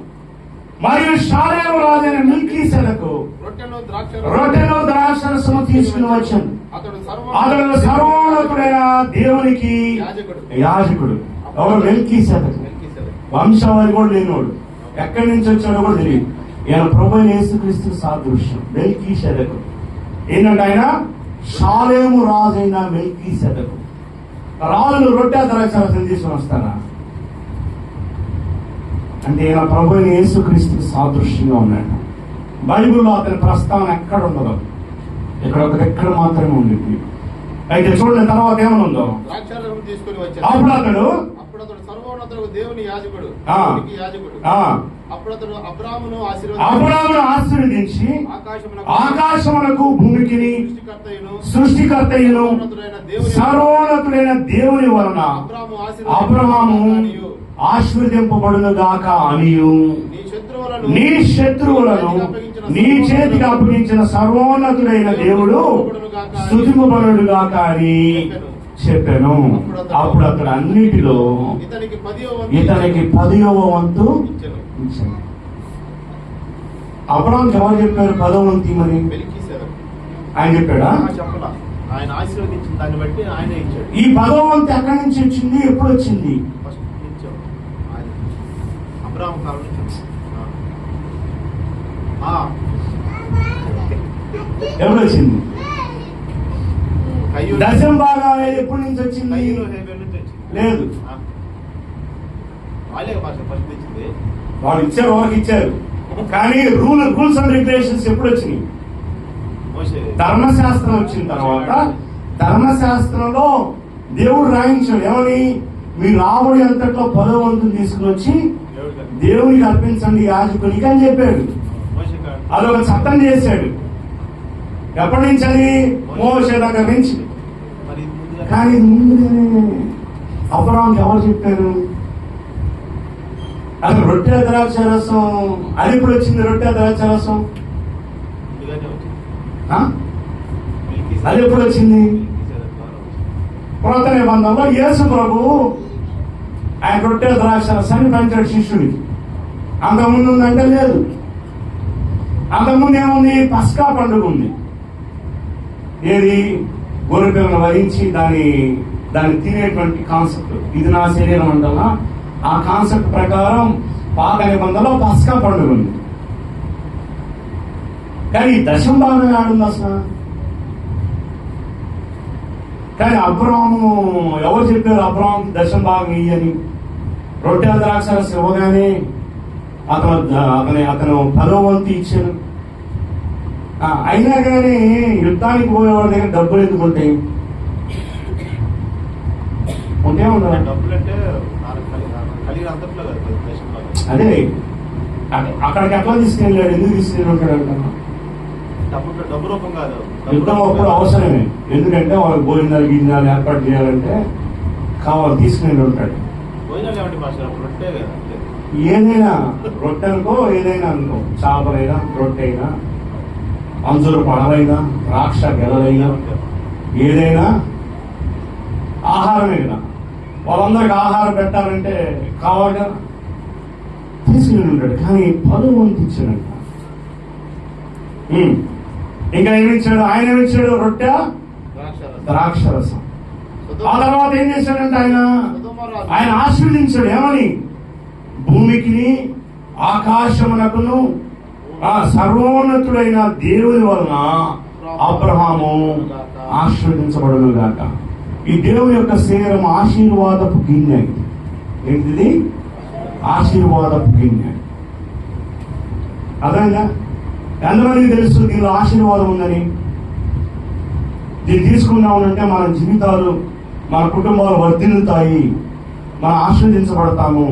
మరియు షాలేము రాజైన మిల్కీసెదకు రొట్టెలు ద్రాక్షరసము తీసుకుని వచ్చాను. అతడు సర్వోన్నతుడైన దేవునికి యాజకుడు. ఎవరు? మిల్కీసెదకు. వంశావళి కూడా లేనివాడు, ఎక్కడి నుంచి వచ్చాడో కూడా తెలియదు. ఈయన ప్రభువైన యేసుక్రీస్తు సాదృశ్యం. మిల్కీసెదకు ఏంటంటే ఆయన షాలేము రాజైన మిల్కీసెదకు. రాజులు రొట్టె ద్రాక్షరసం తీసుకుని వస్తారా అంటే ఈయన ప్రభువైన యేసుక్రీస్తుకు సాదృశ్యంగా ఉన్నాడు. బైబిల్లో అతని ప్రస్తావన ఎక్కడ ఉండదు, ఇక్కడ ఒక దగ్గర మాత్రమే ఉంది. అయితే చూడండి తర్వాత ఏమనుందో. అప్పుడు అతడు దేవుని యాజకుడు. అబ్రామును ఆశీర్వదించి ఆకాశమునకు భూమికి సృష్టికర్తయును సర్వోన్నతుడైన దేవుని వలన అబ్రహాము ఆశీర్వదింపబడును గాక అనియు నీ శత్రువులను నీ చేతికి అప్పగించిన సర్వోన్నతుడైన దేవుడు స్తుతింపబడును గాక అని చెప్పాను. అప్పుడు అతడు అన్నిటిలో ఇతనికి 10వ వంతు ఇచ్చాను. అబ్రాహాంకి ఎవరు చెప్పారు 10వ వంతు ఇమ్మని? ఆయన చెప్పాడా? ఆయన ఆశీర్వదించిన దాన్ని బట్టి ఆయన ఇచ్చాడు. ఈ 10వ వంతు ఎక్కడి నుంచి వచ్చింది? ఎప్పుడు వచ్చింది? అబ్రాహాం కాలం నుంచి. ఎప్పుడు వచ్చింది? దశం బాగా ఎప్పటి నుంచి వచ్చింది? లేదు, వాళ్ళు ఇచ్చారు, వాళ్ళకి ఇచ్చారు. కానీ రూల్స్ అండ్ రెగ్యులేషన్స్ ఎప్పుడు వచ్చినాయి? ధర్మశాస్త్రం వచ్చిన తర్వాత ధర్మశాస్త్రంలో దేవుడు రాయించాడు. ఏమని? మీ రాబడి అంతట్లో 10వ వంతుని తీసుకుని వచ్చి దేవునికి అర్పించండి యాజకునికి అని చెప్పాడు. అదొక చట్టం చేశాడు. ఎప్పటి నుంచి? అది మోషే దగ్గర నుంచి. కానీ ముందుగానే అబ్రాహాంకి ఎవరు చెప్పారు? అసలు రొట్టె ద్రాక్షరసం అది ఎప్పుడు వచ్చింది? రొట్టె ద్రాక్షరసం అది ఎప్పుడు వచ్చింది? కొత్త నిబంధనలో యేసు ప్రభు ఆయన రొట్టె ద్రాక్షరసాన్ని పంచాడు శిష్యుడికి. అంతకుముందు ఉందంటే లేదు. అంతకుముందు ఏముంది? పస్కా పండుగ ఉంది. ఏది? గొర్రె పిల్లను వహించి దాన్ని తినేటువంటి కాన్సెప్ట్. ఇది నా శరీరం అంటారా? ఆ కాన్సెప్ట్ ప్రకారం పాత నిబంధనలో పస్కా పండుగ ఉంది. కానీ ఈ దశం భాగం ఆడుంది అసలు. కానీ అబ్రాము ఎవరు చెప్పారు అబ్రాముకి దశం భాగం ఇయ్యని? రొట్టె ద్రాక్షరసం ఇవ్వగానే అతను 10వ వంతు ఇచ్చాను. అయినా కానీ యుద్ధానికి పోయేవాడి దగ్గర డబ్బులు ఎందుకు ఉంటాయి? ఉంటే ఉండదు. డబ్బులు అంటే కలిగిన అంతట్లో కదా దేశంలో. అదే అక్కడికి ఎట్లా తీసుకెళ్ళాడు? ఎందుకు తీసుకెళ్ళి ఉంటాడు అంటున్నా. డబ్బు రూపం కాదు. యుద్ధం అప్పుడు అవసరమే. ఎందుకంటే వాళ్ళకి భోజనాలు గిన్నెలు ఏర్పాటు చేయాలంటే కావాలి, తీసుకెళ్ళి ఉంటాడు. భోజనాలు ఏమంటే మాస్టర్ అప్పుడు రొట్టె కదా. ఏదైనా రొట్టె అనుకో, ఏదైనా అనుకో, చేపలైనా రొట్టె అయినా అంజూరు పడవైనా ద్రాక్ష గెలలైనా ఏదైనా ఆహారమే కదా. వాళ్ళందరికి ఆహారం పెట్టాలంటే కావాలి కదా, తీసుకుని ఉంటాడు. కానీ 10వ వంతు ఇచ్చాడంట. ఇంకా ఏమిచ్చాడు? ఆయన ఏమిచ్చాడు? రొట్టె ద్రాక్షరసం. ఆ తర్వాత ఏం చేశాడంటే ఆయన ఆశీర్వదించాడు. ఏమని? భూమికి ఆకాశమునకును సర్వోన్నతుడైన దేవుని వలన అబ్రహాము ఆశీర్వదించబడును గాక. ఈ దేవుని యొక్క శరీరం ఆశీర్వాదపు గిన్నె. ఏంటిది? ఆశీర్వాదపు గిన్నె. అదేనా? ఎంతమందికి తెలుసు దీనిలో ఆశీర్వాదం ఉందని? దీన్ని తీసుకున్నామంటే మన జీవితాలు, మన కుటుంబాలు వర్ధిల్లుతాయి, మనం ఆశీర్వదించబడతాము.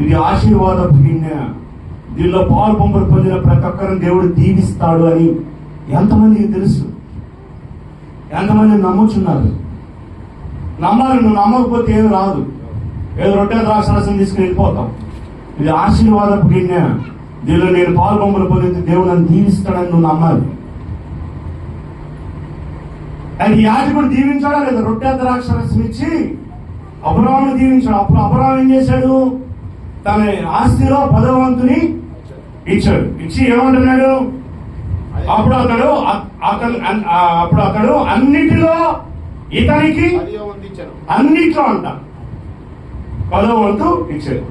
ఇది ఆశీర్వాదపు గిన్నె. దీనిలో పాలు పంపులు పొందిన ప్రతి ఒక్కరిని దేవుడు దీవిస్తాడు అని ఎంతమందికి తెలుసు? ఎంతమంది నమ్ముచున్నారు? నమ్మాలి. నువ్వు నమ్మకపోతే ఏమి రాదు. ఏదో రొట్టె ద్రాక్షరసం తీసుకుని వెళ్ళిపోతాం. ఇది ఆశీర్వాదపు గిన్నె. దీనిలో నేను పాలు పంపులు పొందితే దేవుడు నన్ను దీవిస్తాడని నువ్వు నమ్మాలి. అది యాజకుడు దీవించాడా లేదా? రొట్టె ద్రాక్షరసం ఇచ్చి అబ్రాహాముని దీవించాడు. అప్పుడు అబ్రాహాము ఏం చేశాడు? తన ఆస్తిలో 10వ వంతుని ఇచ్చాడు. ఇచ్చి ఏమంటున్నాడు? అప్పుడు అతడు అన్నిటిలో ఇతనికి అన్నిట్లో అంట 10వ వంతు ఇచ్చాడు.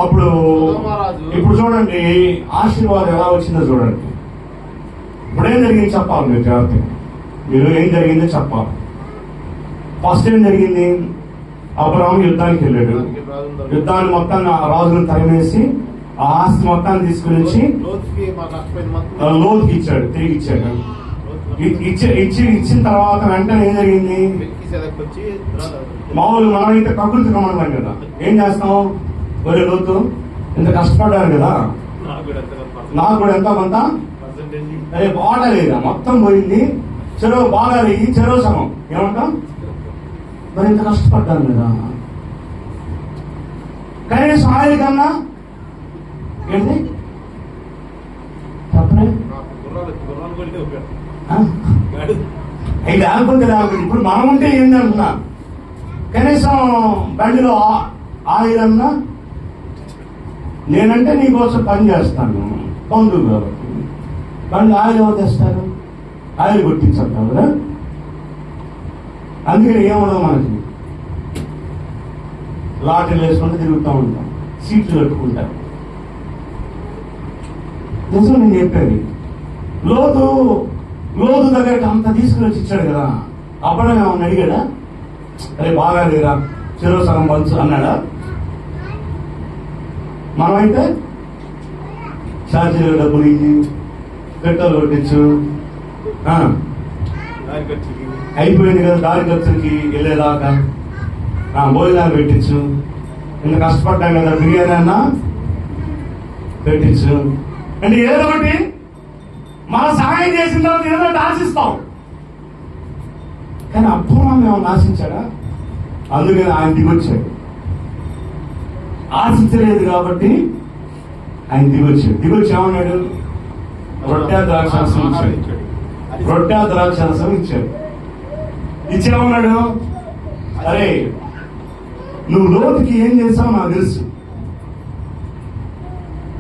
అప్పుడు ఇప్పుడు చూడండి ఆశీర్వాదం ఎలా వచ్చిందో చూడండి. ఇప్పుడేం జరిగింది చెప్పాలి మీరు జాగ్రత్తగా. మీరు ఏం జరిగిందో చెప్పాలి. ఫస్ట్ ఏం జరిగింది? అబ్రాహాము యుద్ధానికి వెళ్ళాడు. యుద్ధాన్ని మొత్తాన్ని రాజులను తరిమేసి ఆ ఆస్తి మొత్తాన్ని తీసుకుని వచ్చి లోతుకి ఇచ్చాడు, తిరిగి ఇచ్చాడు. ఇచ్చిన తర్వాత వెంటనే ఏం జరిగింది? మామూలు మనమైతే ప్రకృతి కమంటాం కదా, ఏం చేస్తాం? ఒరే లోతు ఇంత కష్టపడ్డారు కదా, నాకు కూడా ఎంత కొంత అదే బాగా లేదా, మొత్తం పోయింది, చెరువు బాగా లేగి చెరువు సగం ఏమంటాం? మరి ఇంత కష్టపడ్డాను కదా, కనీసం ఆయన కన్నా ఏంటి చెప్పలే లేకపోతే లేకపోతే ఇప్పుడు మనం ఉంటే ఏంది అంటున్నా, కనీసం బండిలో ఆయిల్ అన్నా, నేనంటే నీకోసం పని చేస్తాను బంధువు కాబట్టి, బండి ఆయిల్ ఎవరు తెస్తారు? ఆయిల్ కొట్టించట్టావు కదా. అందుకని ఏమడదు మనకి, లాటరీలు వేసుకుంటే తిరుగుతూ ఉంటాం, సీట్లు కట్టుకుంటాం. నిజం నేను చెప్పేది. లోతు దగ్గరికి అంత తీసుకుని వచ్చి ఇచ్చాడు కదా, అప్పుడు ఏమన్నా అడిగాడా? అరే బాగా లేరా, చెరువు సగం పంచు అన్నాడా? మనమైతే ఛార్జీలు డబ్బులు ఇచ్చి పెట్రోల్ కొట్టించు, అయిపోయింది కదా దారి ఖర్చులకి వెళ్ళేదాకా భోజనాలు పెట్టించు, ఇంత కష్టపడ్డాం కదా బిర్యానీ అన్నా పెట్టించు అంటే ఏదో ఒకటి మనం సహాయం చేసిన తర్వాత ఏదో ఒకటి ఆశిస్తాం. కానీ అబ్రాహాము ఏమన్నా ఆశించాడా? అందుకని ఆయన దిగొచ్చాడు. ఆశించలేదు కాబట్టి ఆయన దిగొచ్చి ఏమన్నాడు? రొట్టె ద్రాక్షరసం ఇచ్చాడు. రొట్టె ద్రాక్షరసం ఇచ్చాడు. ఇచ్చేమన్నాడు? అరే నువ్వు లోతుకి ఏం చేసావు నాకు తెలుసు,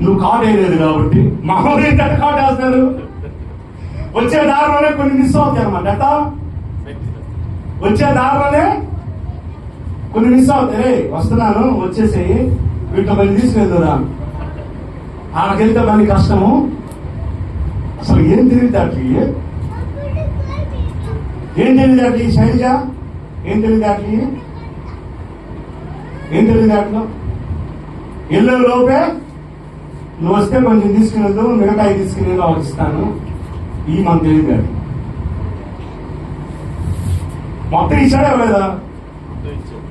నువ్వు కాట్ వేయలేదు కాబట్టి. మామూలు ఏంటంటే కాట్ వేస్తారు, వచ్చే దారిలోనే కొన్ని మిస్ అవుతాయి అనమాట. ఎట్ట వచ్చే దారిలోనే కొన్ని మిస్ అవుతాయి. వస్తున్నాను వచ్చేసి వీటిలో పని తీసుకెళ్తున్నా, ఆడకెళ్తే పని కష్టము, అసలు ఏం తెలివితేటలు ఏం తెలివితేటలు ఈ శైలజ ఏం తెలివితేటలు ఏం తెలివితేటలు ఎల్లో లోపే నువ్వు వస్తే కొంచెం తీసుకుని వెళ్దు మిగతాయి తీసుకుని ఆలోచిస్తాను ఈ మన తెలివితేటలు మొత్తం ఇచ్చాడా లేదా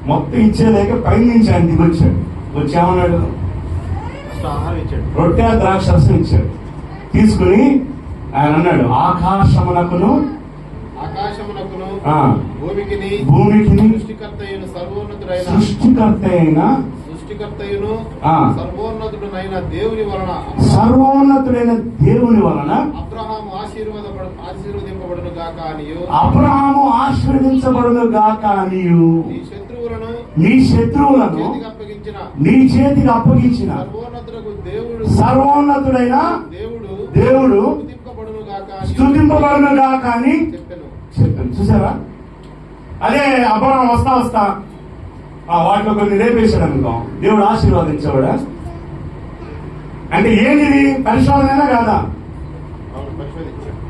మొత్తం ఇచ్చేలేక పై నుంచి ఆయన దిగొచ్చాడు వచ్చామన్నాడు ఆహారం ఇచ్చాడు రొట్టె ద్రాక్షరసం ఇచ్చాడు తీసుకుని ఆయన అన్నాడు ఆకాశమునకును భూమికి సృష్టికర్త సర్వోన్నతుడైన దేవుని వలన అబ్రహాము ఆశీర్వదించబడును గాక అనియు నీ శత్రువులను నీ చేతికి అప్పగించిన సర్వోన్నతుడైన దేవుడు స్తుతింపబడును గాక అని చెప్పాను. చూసారా? అదే అబ్రహాం వస్తా వాటిలో కొన్ని రేపేశాడు అనుకో దేవుడు ఆశీర్వాదించేవాడా? అంటే ఏంటిది? పరిశోధనైనా కాదా?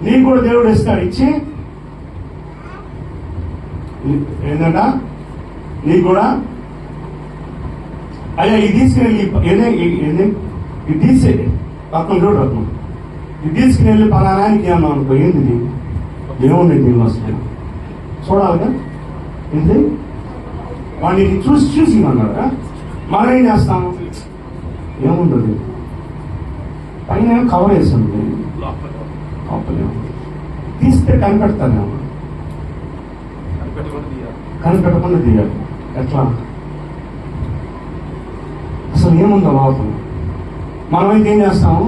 నీకు కూడా దేవుడు ఇస్తాడు ఇచ్చి ఏంటంట నీకు కూడా అయ్యా ఇది తీసుకుని ఇది తీసే పక్కన చూడు రత్నం ఇది తీసుకుని వెళ్ళి పలానానికి అన్నాం అనుకో ఏంది ఏముంది దీని అసలు చూడాలిగా ఏంటి వాడిని చూసి అన్నారా మనం ఏం చేస్తాము ఏముండదు పైన కవర్ వేస్తుంది తీస్తే కనిపెడతానేమో కనిపెట్టకుండా తీయాలి ఎట్లా అసలు ఏముందో లోపల మనమైతే ఏం చేస్తాము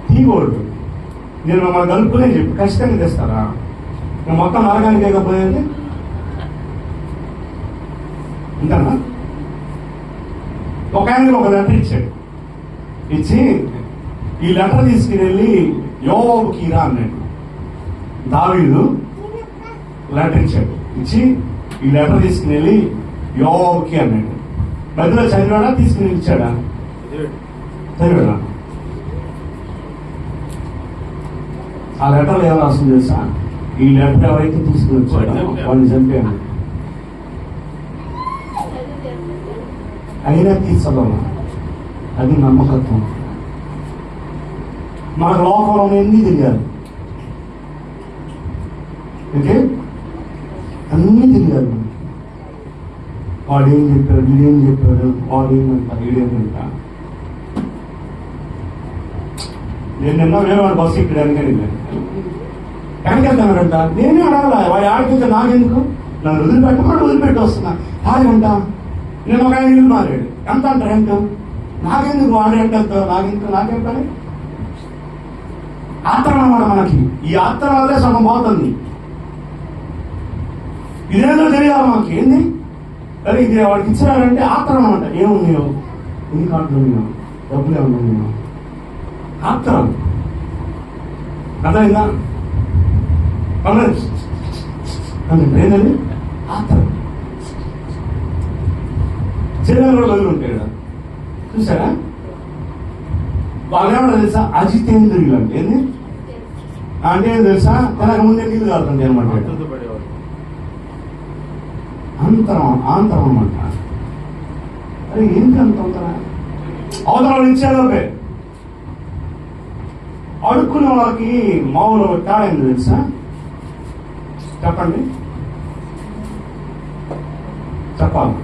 తీయకూడదు నేను మమ్మల్ని కలుపుకునే చెప్పి ఖచ్చితంగా తెస్తారా నేను మొత్తం నరకానికి లేకపోయేది అంతేనా ఒక ఆయనకి ఒక లెటర్ ఇచ్చాడు ఇచ్చి ఈ లెటర్ తీసుకుని వెళ్ళి యోవాబుకి రా అన్నాడు దావీదు లెటర్ ఇచ్చాడు ఇచ్చి ఈ లెటర్ తీసుకుని వెళ్ళి యోవాబుకి అన్నాడు మధ్యలో చదివాడా తీసుకుని ఇచ్చాడా చదివాడా ఆ లెటర్లో ఏం రాసింది తెలుసా ఈ లెటర్ ఎవరైతే తీసుకుని వచ్చాడో వాడిని చంపాను అయినా తీసుకోవాలి అది నమ్మకత్వం మన లోకంలో ఎన్ని తెలియాలి ఓకే అన్నీ తెలియాలి వాడు ఏం చెప్పాడు వీడేం చెప్పాడు వాడు ఏమంట వీడేమంట నేను నిన్న వేరే వాడు బస్సు ఇక్కడ వెనకెళ్తానంట నేనే అడగల వాడు ఆడికింటే నాకెందుకు నన్ను వదిలిపెట్టమని వదిలిపెట్టి వస్తున్నా ఆడంట నేను ఒక ఆయన ఇల్లు మారాడు ఎంత అంటారు ఎంత నాకెందుకు వాడు ఎంత వెళ్తావు నాకేం పని ఆత్రం అన్నమాట మనకి ఈ ఆత్రం వల్లే సగం పోతుంది ఇదేదో తెలియాలి మనకి ఏంది అరే ఇది వాడికి ఇచ్చినారంటే ఆత్రం అనమాట ఏముంది ఎన్ని కార్డులు ఉన్నావు డబ్బులే ఉన్నావు ఆత్రం అర్థమైందా ఏంటండి ఆత్రం జనాలు కూడా వదిలి ఉంటాయి కదా చూసారా వాళ్ళు ఏమన్నా తెలుసా అజితేంద్రియులు అంటే ఏంది అంటే ఏం తెలుసా తనకు ముందే నీళ్ళు కాలుతుంది అనమాట ఆంతరం అనమాట అరే ఏంటి అంత అవతల ఇచ్చేలోపే అడుక్కునే వాళ్ళకి మామూలు తేడా ఏంది తెలుసా చెప్పండి చెప్పాలి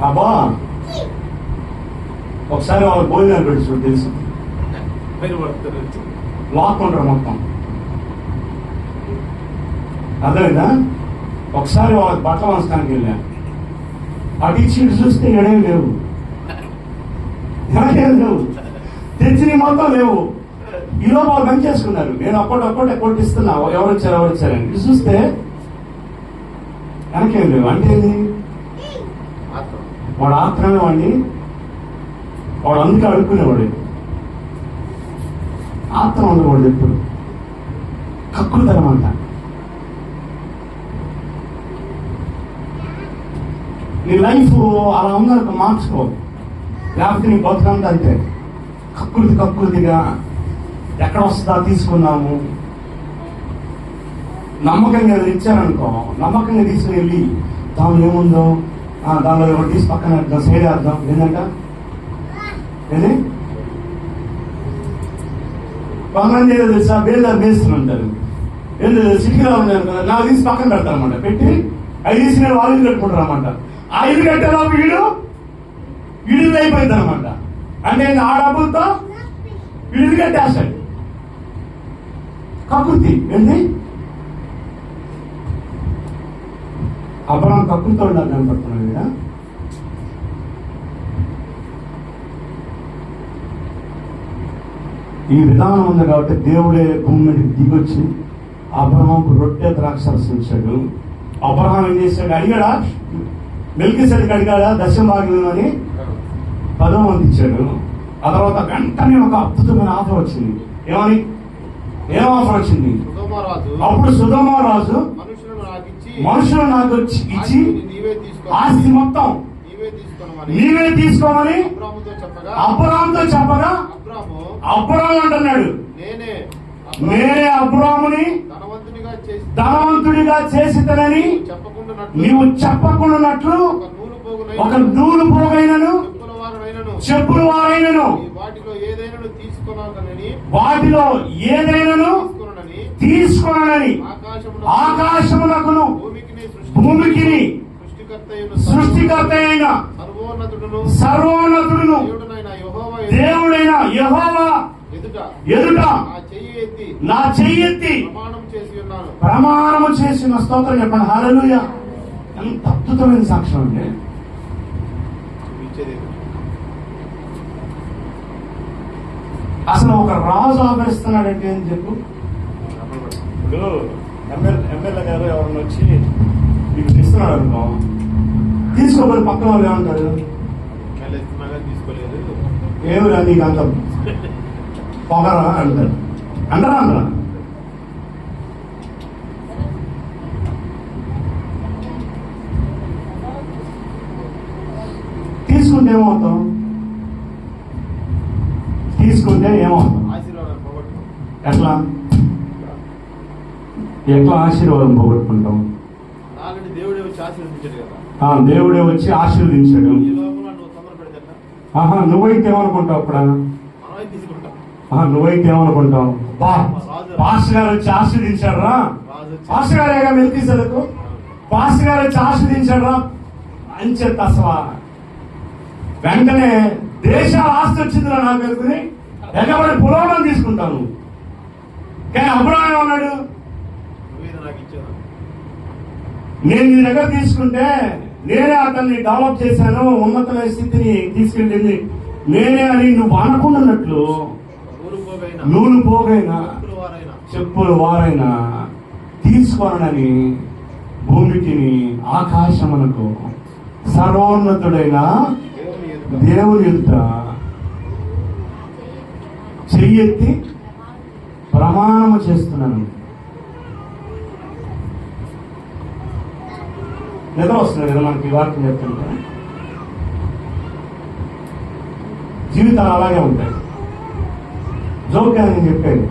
అబ్బా ఒకసారి వాళ్ళ భోజనాలు పెట్టి తెలుసు లాక్కుంటారు మొత్తం అర్థమైందా ఒకసారి వాళ్ళకి బట్టలు వంచడానికి వెళ్ళా అటు ఇచ్చి ఇటు చూస్తే ఎడేం లేవు ఎడేం లేవు తెచ్చి మొత్తం లేవు ఈలోపు వాళ్ళు పని చేసుకున్నారు నేను అప్పటికప్పుడే కొట్టిస్తున్నా ఎవరు వచ్చారని ఇటు చూస్తే వెనకేం లేవు అంటే ఏంది వాడు ఆత్రమే వాడిని వాడు అందుకే అడుక్కునేవాడు ఆత్రం ఉండేవాడు ఎప్పుడు కక్కుతనం అంట నీ లైఫ్ అలా ఉందనుకో మార్చుకో లేకపోతే నీ బతుకంతా అంతే కక్కుర్తిగా ఎక్కడ వస్తుందా తీసుకున్నాము. నమ్మకంగా ఇచ్చారనుకో, నమ్మకంగా తీసుకుని వెళ్ళి దానిలో ఏముందో దానిలో ఒకటి తీసి పక్కన అర్థం సైడ్ అర్థం ఏంటంట ఏది కొంతమంది ఏదో తెలుసా బేల్దారు మేస్తుంటారు. ఏంటో సిటీలో ఉన్నారు కదా, నాకు తీసి పక్కన పెడతారన్నమాట. పెట్టి అవి తీసి నేను వాళ్ళు కట్టుకుంటారు అన్నమాట. ఆ ఇల్లు కట్టేలోపు ఇల్లు అయిపోయింది అనమాట. అంటే ఆ డబ్బులతో ఇల్లు కట్టేస్తాడు. కకృతి ఏంటి? అబ్రహాం కకృతితో ఉండాలి కనపడుతున్నాడు కదా. ఈ విధానం ఉంది కాబట్టి దేవుడే భూమి మీదకి దిగొచ్చి అబ్రహాంకు రొట్టె ద్రాక్షరసం ఇచ్చాడు. అబ్రహాం ఏం చేశాడు? అడిగాడా? మెల్కీసెదెకు అడిగాడా దశమభాగం అని 10వ వంతు ఇచ్చాడు. ఆ తర్వాత వెంటనే ఒక అద్భుతమైన ఆఫర్ వచ్చింది. ఏం ఆఫర్ వచ్చింది? అప్పుడు సొదొమ రాజు మనుషులు నాకు ఇచ్చి ఆస్తి మొత్తం నీవే తీసుకోమని అబ్రాముతో చెప్పగా అబ్రాము అంటున్నాడు, నేనే అబ్రాముని ధనవంతుడిగా చేసితనని నీవు చెప్పకుండానట్లు ఒక నూలు పోగైనను చెప్పుల వారైనను వాటిలో ఏదైనాను తీసుకొనని ఆకాశమునకును భూమికిని సృష్టికర్త అయిన సర్వోన్నతుడును దేవుడైన యెహోవా ఎదుట నా చెయ్యి ఎత్తి ప్రమాణము చేసిన స్తోత్రం చెప్పండి. హల్లెలూయా. ఎంత అద్భుతమైన సాక్ష్యం అంటే, అసలు ఒక రాజు ఆదరిస్తున్నాడంటే అని చెప్పు. ఇప్పుడు ఎమ్మెల్యే గారు ఎవరన్నా వచ్చి మీకు ఇస్తున్నాడు అనుకో, తీసుకోబోయి పక్కన వాళ్ళు ఏమంటారు? ఏమిరా నీకు అంత పొగరా అంటారు. అంటారా? తీసుకుంటే ఏమవుతాం? ఎట్లా ఆశీర్వాదం పోగొట్టుకుంటాం? దేవుడే వచ్చి ఆశీర్వదించాడు. నువ్వైతే ఏమనుకుంటావు? అప్పుడు నువ్వైతే ఏమనుకుంటావు? పాస్టర్ గారు వచ్చి ఆశీర్వదించాడు రా, పాస్టర్ గారేగా మెల్కీసెదెకు, పాస్టర్ గారు వచ్చి ఆశీర్వదించాడు రా అని చెప్తా. అసలు వెంటనే దేశాల ఆస్తి వచ్చిందిరా నాకు అనుకుని ఎగబడి పులోనం తీసుకుంటాను. కానీ అబ్రాహాం ఏమన్నాడు? నేను నీ దగ్గర తీసుకుంటే నేనే అతన్ని డెవలప్ చేశాను, ఉన్నతమైన స్థితిని తీసుకెళ్ళింది నేనే అని నువ్వు అనుకున్నట్లు నూలు పోగైనా చెప్పులు వారైనా తీసుకోనని భూమికి ఆకాశమునకు సర్వోన్నతుడైన దేవుని ఎదుట చెయ్యెత్తి ప్రమాణము చేస్తున్నాను. నిద్ర వస్తుంది కదా మనకి వాక్యం చెప్తుంటే. జీవితాలు అలాగే ఉంటాయి. జోక్యాన్ని నేను చెప్పేది,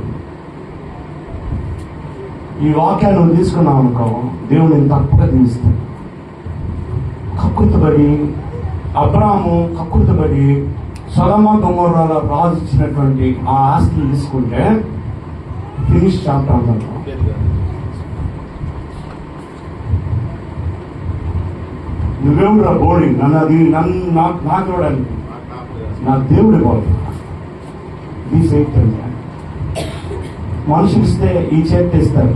ఈ వాక్యాన్ని నువ్వు తీసుకున్నావు అనుకో, దేవుడు నేను తప్పక తీస్తాను. కక్కుర్తిపడి అబ్రాము కక్కుర్తిపడి సొదొమ గొమొర్రాల రాజు ఇచ్చినటువంటి ఆ ఆస్తిని తీసుకుంటే ఫినిష్ చాప్టర్ అంటారు. నువ్వెవడురా బోర్డింగ్ నాకు ఇవ్వడానికి? నా దేవుడి బాగు. మనుషులు ఇస్తే ఈ చేతి ఇస్తారు,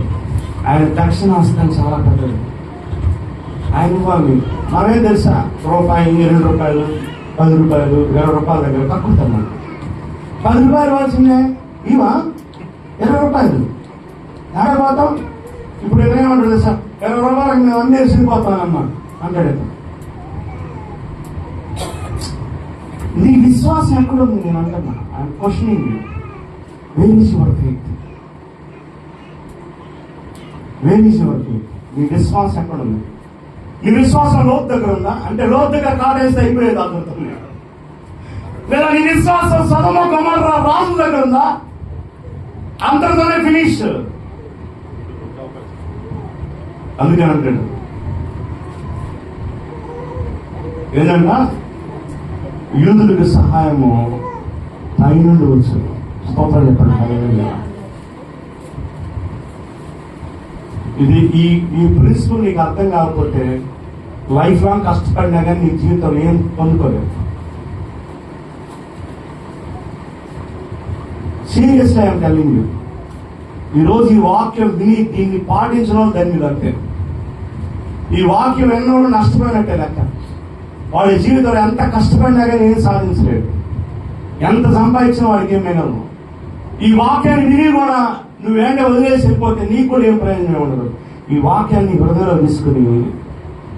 ఆయన దక్షిణ హస్తం చాలా పెద్దది. ఆయన ఇవ్వాలి. మనమే తెలుసా, రూపాయి 2 రూపాయలు 10 రూపాయలు 20 రూపాయల దగ్గర కక్కుతాను. 10 రూపాయలు ఇవ్వాల్సిందే, ఇవా 20 రూపాయలు ఎక్కడ పోతాం? ఇప్పుడు ఏమంటాడు తెలుసా? 20 రూపాయలకు మేము అన్నీ వేసిపోతానమ్మా అంటాడు. నీ విశ్వాసం ఎక్కడుంది? నేను అంటున్నా, I'm questioning you. Where is your faith? Where is your faith? నీ విశ్వాసం ఎక్కడుంది? నీ విశ్వాసం లోతు దగ్గర ఉందా? అంటే లోతు దగ్గర కాటేస్తే అయిపోయేది. అద్భుతం లేదా నీ విశ్వాసం సొదొమ గొమొర్రా రాజు దగ్గర ఉందా? అంతటితోనే ఫినిష్. అందుకని అంటాడు ఏదంట, యూదులకు సహాయము పై నుండి వచ్చు. స్తోత్రం చెప్పండి. హల్లెలూయా. ఇది ఈ ప్రిన్సిపల్ నీకు అర్థం కాకపోతే లైఫ్ లాంగ్ కష్టపడినా కానీ నీ జీవితం ఏం పొందుకోలేదు. Seriously I'm telling you. ఈరోజు ఈ వాక్యం విని దీన్ని పాటించడం దాన్ని అంతే. ఈ వాక్యం ఎన్నో నష్టపోయినట్టే లెక్క. వాడి జీవితంలో ఎంత కష్టపడినా కానీ ఏం సాధించలేదు. ఎంత సంపాదించినా వాడికి ఏం మిగలదు. ఈ వాక్యాన్ని విని కూడా నువ్వేంటే వదిలేసి వెళ్ళిపోతే నీకు కూడా ఏం ప్రయోజనం ఉండదు. ఈ వాక్యాన్ని హృదయంలో తీసుకుని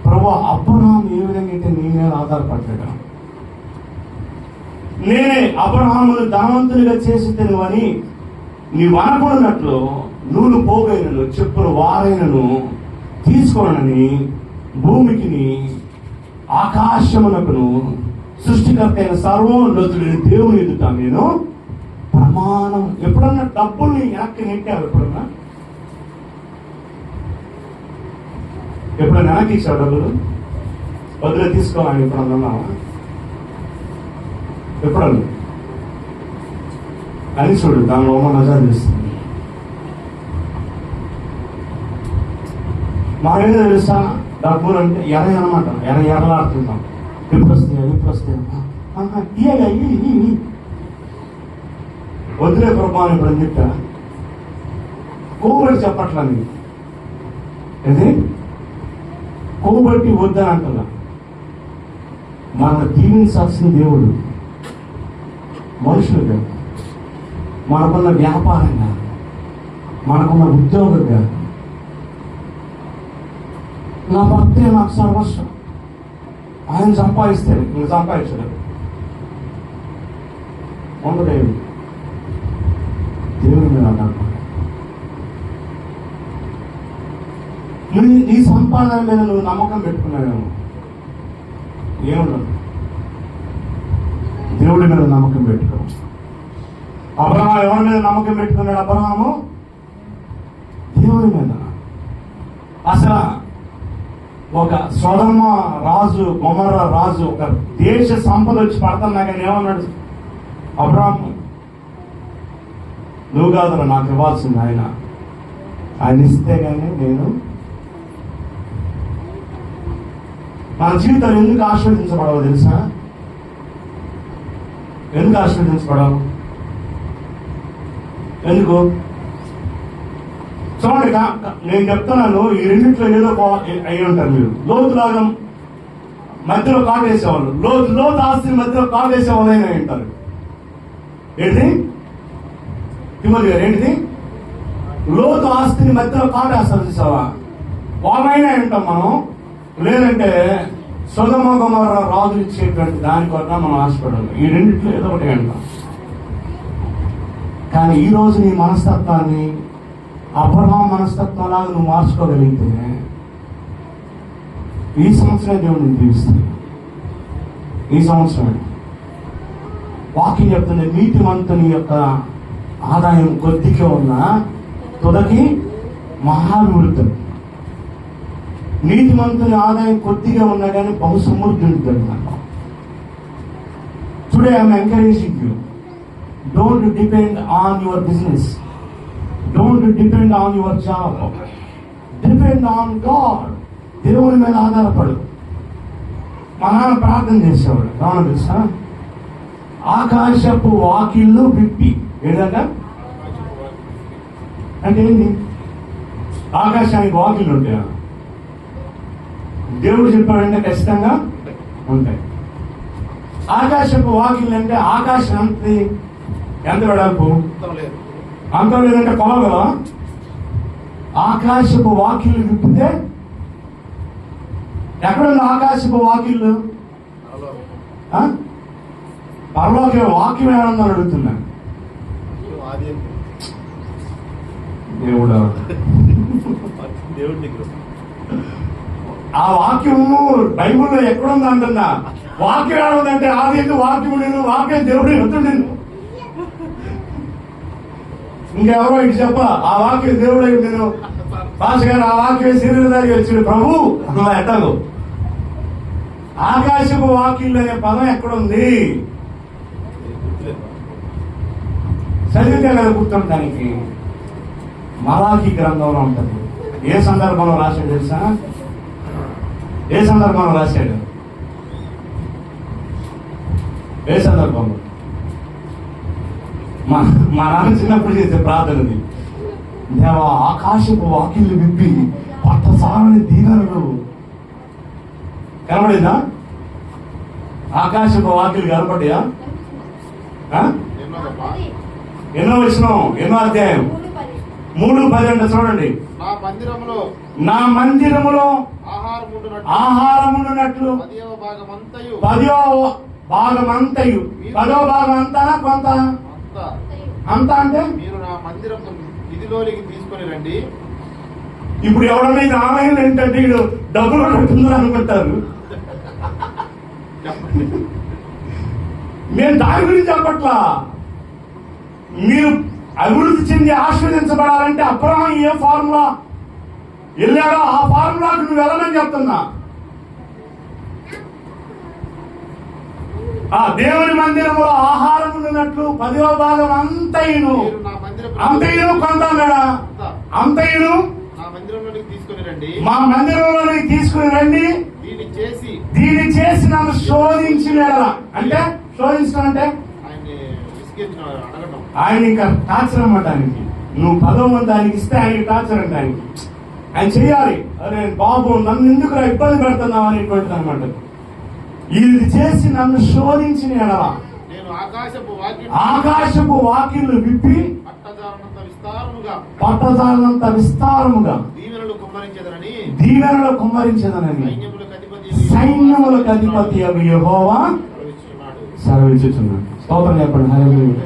ప్రభువా, అబ్రహాము ఏ విధంగా అయితే నీ మీద ఆధారపడ్డాడు, నేనే అబ్రహామును ధనవంతునిగా చేసి తినువని నీవు అనుకున్నట్లు నూలు పోగైనను చెప్పులు వారైనను తీసుకోనని భూమికిని ఆకాశమునకును సృష్టికర్త అయిన సర్వోన్నతుడిని దేవుని ఎదుట నేను ప్రమాణం. ఎప్పుడన్నా డబ్బుల్ని వెనక్కి నెట్టావు? ఎప్పుడన్నా వెనక్కి ఇచ్చావు డబ్బులు? వదిలే తీసుకోవాలని ఎప్పుడన్నా ఎప్పుడన్నా అని చూడు, దానిలో మజా తెలుస్తుంది. మాకేదో తెలుసా, డబ్బులు అంటే అనమాట, ఎరలాడుతుంటాం. ఎప్పుడు వస్తాయి వదిలే ప్రభావం. ఇప్పుడు అని చెప్పా కోబట్టి చెప్పట్లా నీకు. ఇది కోబట్టి వద్దని అంటలా. మన దీవించాల్సిన దేవుడు మనుషులుగా, మనకున్న వ్యాపారంగా, మనకున్న ఉద్యోగంగా. నా భక్తే నాకు సర్వస్వం. ఆయన సంపాదిస్తే నువ్వు సంపాదించలేదు. ఉండలేదు. దేవుడి మీద ఆధారపడ. నీ సంపాదన మీద నువ్వు నమ్మకం పెట్టుకున్నావేమో, ఏముండదు. దేవుడి మీద నమ్మకం పెట్టుకో. అబ్రహాము ఎవరి మీద నమ్మకం పెట్టుకున్నాడు? అబ్రహాము దేవుడి మీద. అసలు ఒక సొదొమ రాజు, గొమొర్రా రాజు, ఒక దేశ సంపద వచ్చి పడుతున్నా కానీ ఏమన్నాడు అబ్రహాము? నువ్వు కాదు నాకు ఇవ్వాల్సింది, ఆయన ఇస్తే కానీ నేను. మన జీవితాలు ఎందుకు ఆశీర్వదించబడవో తెలుసా? ఎందుకు ఆశీర్వదించబడవు? ఎందుకు? చూడండి, నేను చెప్తున్నాను, ఈ రెండింటిలో ఏదో అయి ఉంటారు మీరు. లోతులాగా మధ్యలో కాటేసేవాళ్ళు, లోతు ఆస్తిని మధ్యలో కాటేసేవాళ్ళు అయినా ఉంటారు. ఏంటిది తిమ్మది గారు? ఏంటిది? లోతు ఆస్తిని మధ్యలో కాటేస్తారు చూసావా? వాళ్ళైనా ఉంటాం మనం. లేదంటే సొదొమ గొమొర్రా రాజులు ఇచ్చేటువంటి దాని కొరకు మనం ఆశపడాలి. ఈ రెండింటిలో ఏదో ఒకటి అంటాం. కానీ ఈ రోజు నీ మనస్తత్వాన్ని అబ్రహాము మనస్తత్వం లాగా నువ్వు మార్చుకోగలిగితే ఈ సంవత్సరమే దేవుడిని దీవిస్తాడు. ఈ సంవత్సరమే వాక్యం చెప్తుంది, నీతిమంతుని యొక్క ఆదాయం కొద్దిగా ఉన్నా తుదకి మహాభివృద్ధి. నీతిమంతుని ఆదాయం కొద్దిగా ఉన్నా కానీ బహు సమృద్ధి ఉంటుంది. Today I'm encouraging you, don't depend on your business, don't depend on your job, depend on God. దేవుని మీద ఆధారపడు. మా నాన్న ప్రార్థన చేసేవాడు, కావాలి తెలుసా? ఆకాశపు వాకిళ్ళు విప్పి. ఏదంట అంటే ఏంటి? ఆకాశానికి వాకిళ్ళు ఉంటాయా? దేవుడు చెప్పాడంటే ఖచ్చితంగా ఉంటాయి. ఆకాశపు వాకిళ్ళు అంటే ఆకాశం ఎంత వెడల్పు? అంతం లేదంటే కొలగలా? ఆకాశపు వాకిళ్ళు విప్పితే ఎక్కడుంది ఆకాశపు వాకిళ్ళు? పరలోక వాక్యం ఏమన్నా అడుగుతున్నాను. దేవుడు ఆ వాక్యము బైబిల్లో ఎక్కడుంది అంటున్నా? వాక్యం ఏడుందంటే ఆది ఎందు వాక్యం నేను వాక్యం దేవుడు ఎత్తుండేను. ఇంకెవరో ఇటు చెప్ప ఆ వాక్యం దేవుడు నేను పాస్ గారు ఆ వాక్యం శరీరదారి వచ్చింది ప్రభు అలా ఎట్టదు. ఆకాశపు వాక్యం అనే పదం ఎక్కడుంది? చదివితే కదా గుర్తుండడానికి. మలాఖీ గ్రంథంలో ఉంటుంది. ఏ సందర్భంలో రాశాడు తెలుసా? ఏ సందర్భంలో రాశాడు? ఏ సందర్భంలో? మా నాన్న చిన్నప్పుడు చేసే ప్రార్థనది, దేవా ఆకాశపు వాకిళ్ళు విప్పి పట్టసారని దీవెనలు. కనబడిందా? ఆకాశపు వాకిళ్ళు కనపడ్డాయా? ఎన్నో విషయం, ఎన్నో అధ్యాయం? 3:10 అంటే చూడండి. నా మందిరములో ఆహారముండునట్లు 10వ భాగమంతయు. 10వ భాగం అంతానా కొంత? అంత అంటే మీరు నా మందిరము నిధిలోనికి తీసుకొని రండి. ఇప్పుడు ఎవడన్నా ఇది ఆన్లైన్ ఏంటంటే వీడు డబ్బులు కట్టుందని అనుకుంటారు. నేను దాని గురించి చెప్పట్లా. మీరు అభివృద్ధి చెంది ఆశీర్వదించబడాలంటే అబ్రహాం ఏ ఫార్ములా వెళ్ళాడో ఆ ఫార్ములాకు నువ్వు వెళ్ళమని చెప్తున్నా. ఆ దేవుని మందిరంలో ఆహారం ఉండినట్లు 10వ భాగం అంతయును. అంతయును కొంత అన్నాడా? అంతయును మా మందిరంలోనికి తీసుకుని రండి. దీన్ని చేసి నన్ను శోధించిన అంటే శోధించడం అంటే ఆయన ఇంకా టార్చర్ అన్నమాటానికి. నువ్వు 10వ మంది దానికి ఇస్తే ఆయన టార్చర్ అంటే ఆయన చెయ్యాలి. అరే బాబు నన్ను ఎందుకు ఇబ్బంది పెడుతున్నావు అనేటువంటిది అనమాట. ఇది చేసి నన్ను శోధించిన ఎడల ఆకాశపు వాకిళ్ళు విప్పి పట్టజాలనంత విస్తారముగా దీవెనలు కుమ్మరించదనని సైన్యములకు అధిపతి అవి యెహోవా సెలవిచ్చుచున్నాడు. స్తోత్రం చెప్పండి. హల్లెలూయా.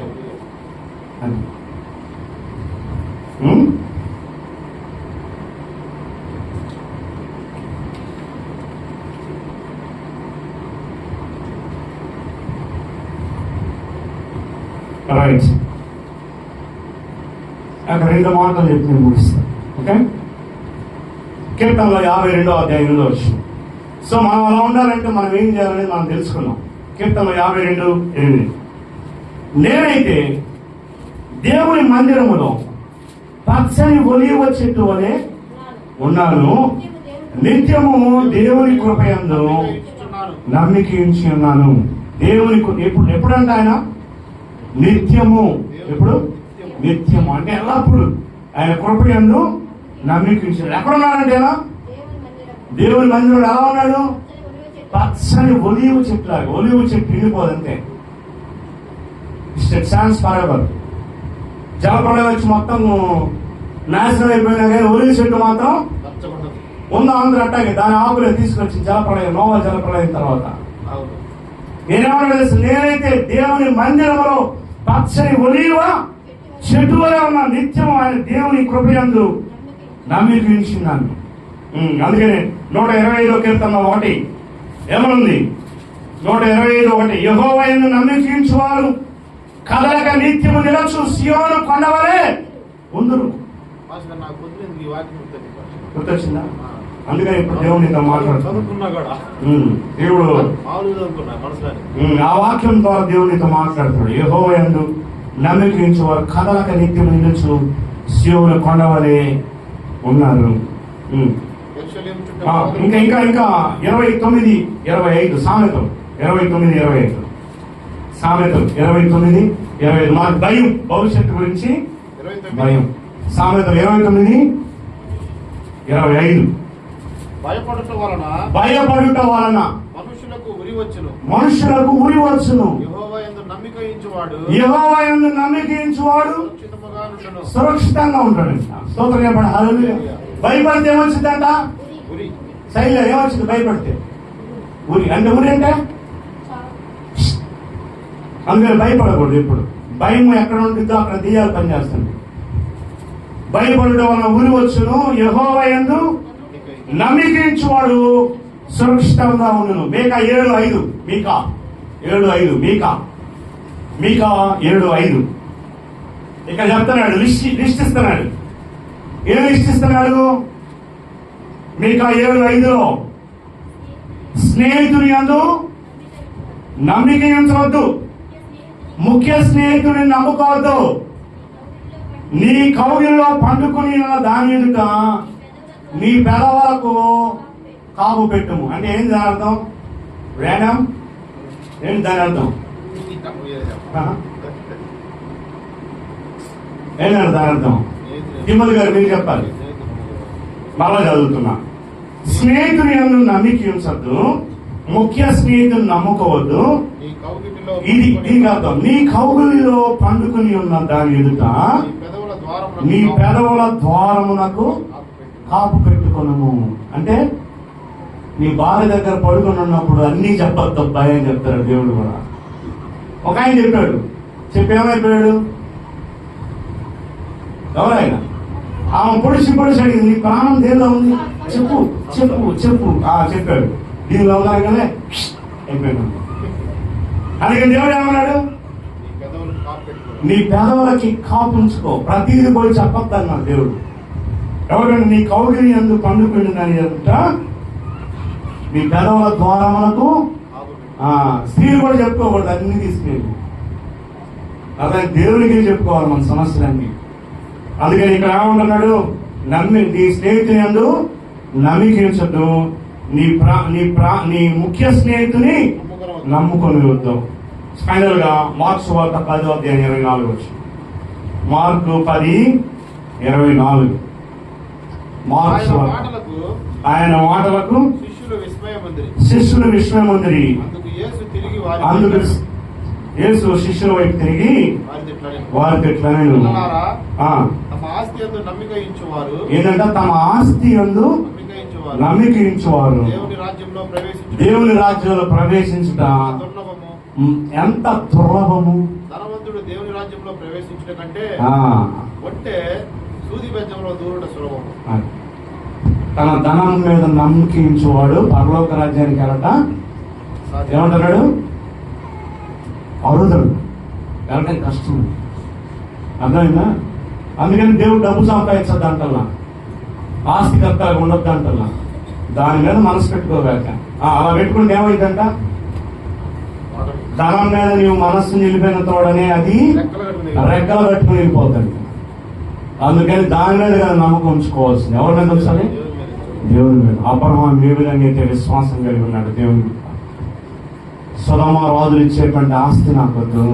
రైట్. అక్కడ 2 మాటలు చెప్పి నేను ముగిస్తాను. ఓకే. కీర్తనలో 52వ అధ్యాయంలో వచ్చింది. సో మనం అలా ఉండాలంటే మనం ఏం చేయాలనేది మనం తెలుసుకున్నాం. కీర్తనలో 52:8 నేనైతే దేవుని మందిరములో పచ్చని ఒలీవ చెట్టు వలె ఉన్నాను, నిత్యము దేవుని కృపయందు నమ్మిక ఉంచి ఉన్నాను. దేవుని ఎప్పుడంటే ఆయన నిత్యము. ఎప్పుడు? నిత్యము అంటే ఎల్లప్పుడు ఆయన కృపయందు నమ్మిక ఉంచాడు. ఎక్కడున్నాడంటే ఆయన దేవుని మందిరంలో ఎలా ఉన్నాడు? పచ్చని ఒలీవ చెట్టు లాగా. ఒలీవ చెట్టు ఎండిపోదంతే, ఇట్ స్టాండ్స్ ఫర్ ఎవర్. జలప్రలయం వచ్చి మొత్తం నాశనం అయిపోయినా కానీ ఒలీవ చెట్టు మాత్రం ఉందా? అందరూ అట్టాగే దాని ఆకులే తీసుకొచ్చి జలప్రలయం, నోవా జలప్రలయం తర్వాత నేనేమన్నా తెలుసు, నేనైతే దేవుని మందిరంలో పచ్చని ఒలీవ చెట్టు వలె ఉన్న నిత్యం ఆయన దేవుని కృపయందు నమ్మిక ఉంచున్నాను. అందుకనే 125వ కీర్తన 1 ఏమనుంది? 125:1 యెహోవా యందు నమ్మిక ఉంచువారు కదలక నిత్యము నిలచు సియోను కొండవలే ఉందురు. గుర్తొచ్చిందా? అందుకని ఇప్పుడు దేవునితో మాట్లాడుతున్నా. దేవుడు ఆ వాక్యం ద్వారా దేవునితో మాట్లాడుతాడు. యెహోవా యందు నమ్మిక ఉంచువారు కదలక నిత్యము నిలచు సియోను కొండవలే ఉన్నారు. ఇంకా ఇంకా ఇంకా 29:25 సామెతలు 29:25 సామెతలు 29:25 మాకు భయం, భవిష్యత్తు గురించి భయం. సామెతలు 29:25 భయపడుట వలన మనుషులకు ఉరి వచ్చును. యెహోవా యందు నమ్మిక ఉంచువాడు సురక్షితంగా ఉంటాడు. స్తోత్రం చెప్పండి. హల్లెలూయా. భయపడితే ఏమొచ్చిందంట? శైలి ఏమొచ్చింది? భయపడితే ఉరి అంటే ఉరి అంటే అందుకని భయపడకూడదు. ఎప్పుడు భయం ఎక్కడ ఉంటుందో అక్కడ దెయ్యాలు పనిచేస్తుంది. భయపడడం వలన ఉరి వచ్చును. యెహోవా యందు నమ్మిక ఉంచువాడు సురక్షితంగా ఉండును. మీకా 7:5 మీకా 7:5 మీకా 7:5 ఇక్కడ చెప్తున్నాడు, లిస్ట్ ఇస్తున్నాడు. ఏం లిస్ట్ ఇస్తున్నాడు? మీకా 7:5లో స్నేహితుని యందు నమ్మిక ఉంచవద్దు, ముఖ్య స్నేహితుడిని నమ్ముకోవద్దు, నీ కౌగిలిలో పండుకొని ఉన్న దాని ఎదుట నీ పెదవులకు కాపు పెట్టుము. అంటే ఏంటి దాని అర్థం? వేణం ఏంటి దాని అర్థం? ఏంటంటే దాని అర్థం? తిమ్మల్ గారు మీరు చెప్పాలి. మళ్ళా చదువుతున్నా. స్నేహితుని యందు నమ్మిక ఉంచద్దు, ముఖ్య స్నేహితుని నమ్ముకోవద్దు. ఇది దీనికి అర్థం, నీ కౌగులిలో పండుకొని ఉన్న దాని ఎదుట నీ పెదవుల ద్వారమునకు కాపు పెట్టుకొనుము. అంటే నీ భార్య దగ్గర పడుకొని ఉన్నప్పుడు అన్నీ చెప్పొద్దు అబ్బాయి అని చెప్తారు దేవుడు కూడా. ఒక ఆయన చెప్పాడు, చెప్పేమైపోయాడు? ఎవరైనా ఆమె పొడిచి అడిగింది, నీ ప్రాణం దేనిలో ఉంది చెప్పు చెప్పు చెప్పు చెప్పాడు. దీనిలో ఉన్నాగానే అయిపోయాడు. అందుకే దేవుడు ఏమన్నాడు? నీ పెదవులకి కాపు ఉంచుకో, ప్రతిదీ పోయి చెప్పొద్దు అన్నాడు దేవుడు. ఎవరంటే నీ కౌగిలి యందు పండుకొని అంట నీ పెదవుల ద్వారములకు. స్త్రీలు కూడా చెప్పుకోకూడదు, అన్ని తీసుకెళ్ళి అదే దేవునికి చెప్పుకోవాలి మన సమస్యలన్నీ. అందుకని ఇక్కడ ఏమంటున్నాడు? నీ స్నేహితుని యందు నమ్మికించద్దు, నీ ముఖ్య స్నేహితుని నమ్ముకొని వద్దు. ఫైనల్ గా మార్క్స్ వార్త 10:24 మార్కు 10:24 మార్క్స్ ఆయన మాటలకు శిష్యులు విస్మయముందిరి. అందుకు యేసు శిష్యుల వైపు తిరిగి వారికి ఎట్లనే ఏంటంటే తమ ఆస్తి యందు నమ్మిక ఉంచువారు దేవుని రాజ్యంలో ప్రవేశించుట ఎంత దుర్లభము. ధనవంతుడు దేవుని రాజ్యంలో ప్రవేశించడం కంటే ఒట్టే సూది బెజ్జంలో దూరుట సులభము. తన ధనం మీద నమ్మకించేవాడు పరలోక రాజ్యానికి వెళ్ళట ఏమంటున్నాడు? అరుదడు, వెళ్ళటం కష్టం. అర్థమైందా? అందుకని దేవుడు డబ్బు సంపాదించద్దు అంటల్లా, ఆస్తికర్తగా ఉండొద్దు అంటల్లా, దాని మీద మనసు పెట్టుకోగాక. అలా పెట్టుకుంటే ఏమైందంట? ధనం మీద నీవు మనస్సు నిలిపిన తోడనే అది రెక్కలు కట్టుకుని వెళ్ళిపోతాడు. అందుకని దాని మీద కదా నమ్మకం ఉంచుకోవాల్సింది. ఎవరి మీద ఉంచాలి? దేవుని మీద. అబ్రహాం ఏ విధంగా అయితే విశ్వాసం కలిగి ఉన్నాడు దేవుని మీద. సొదొమ రాజులు ఇచ్చేటువంటి ఆస్తి నాకొద్దు,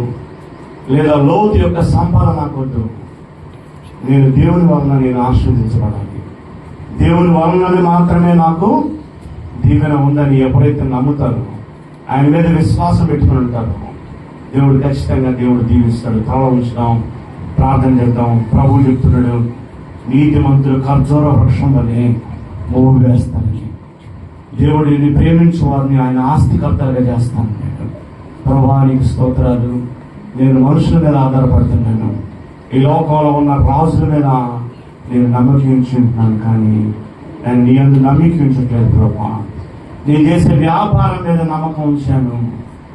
లేదా లోతు యొక్క సంపద నాకొద్దు, నేను దేవుని వలన నేను ఆశీర్వదించబడాలి, దేవుని వలననే మాత్రమే నాకు దీవెన ఉందని ఎప్పుడైతే నమ్ముతారో, ఆయన మీద విశ్వాసం పెట్టుకుని ఉంటారు, దేవుడు ఖచ్చితంగా దేవుడు దీవిస్తాడు. తల ఉంచుదాం, ప్రార్థన చేద్దాం. ప్రభువు చెప్తున్నాడు, నీతిమంతులు ఖర్జూర వృక్షం వలె మోగు వేస్తానని. దేవుడు ఇది ప్రేమించు వారిని ఆయన ఆస్తికర్తలుగా చేస్తాను. ప్రభువా నీకు స్తోత్రాలు. నేను మనుషుల మీద ఆధారపడుతున్నాను, ఈ లోకంలో ఉన్న రాజుల మీద నేను నమ్మకం ఉంచుకుంటున్నాను, కానీ నేను నీ అందు నమ్మకం ఉంచట్లేదు ప్రభువా. నేను చేసే వ్యాపారం మీద నమ్మకం ఉంచాను,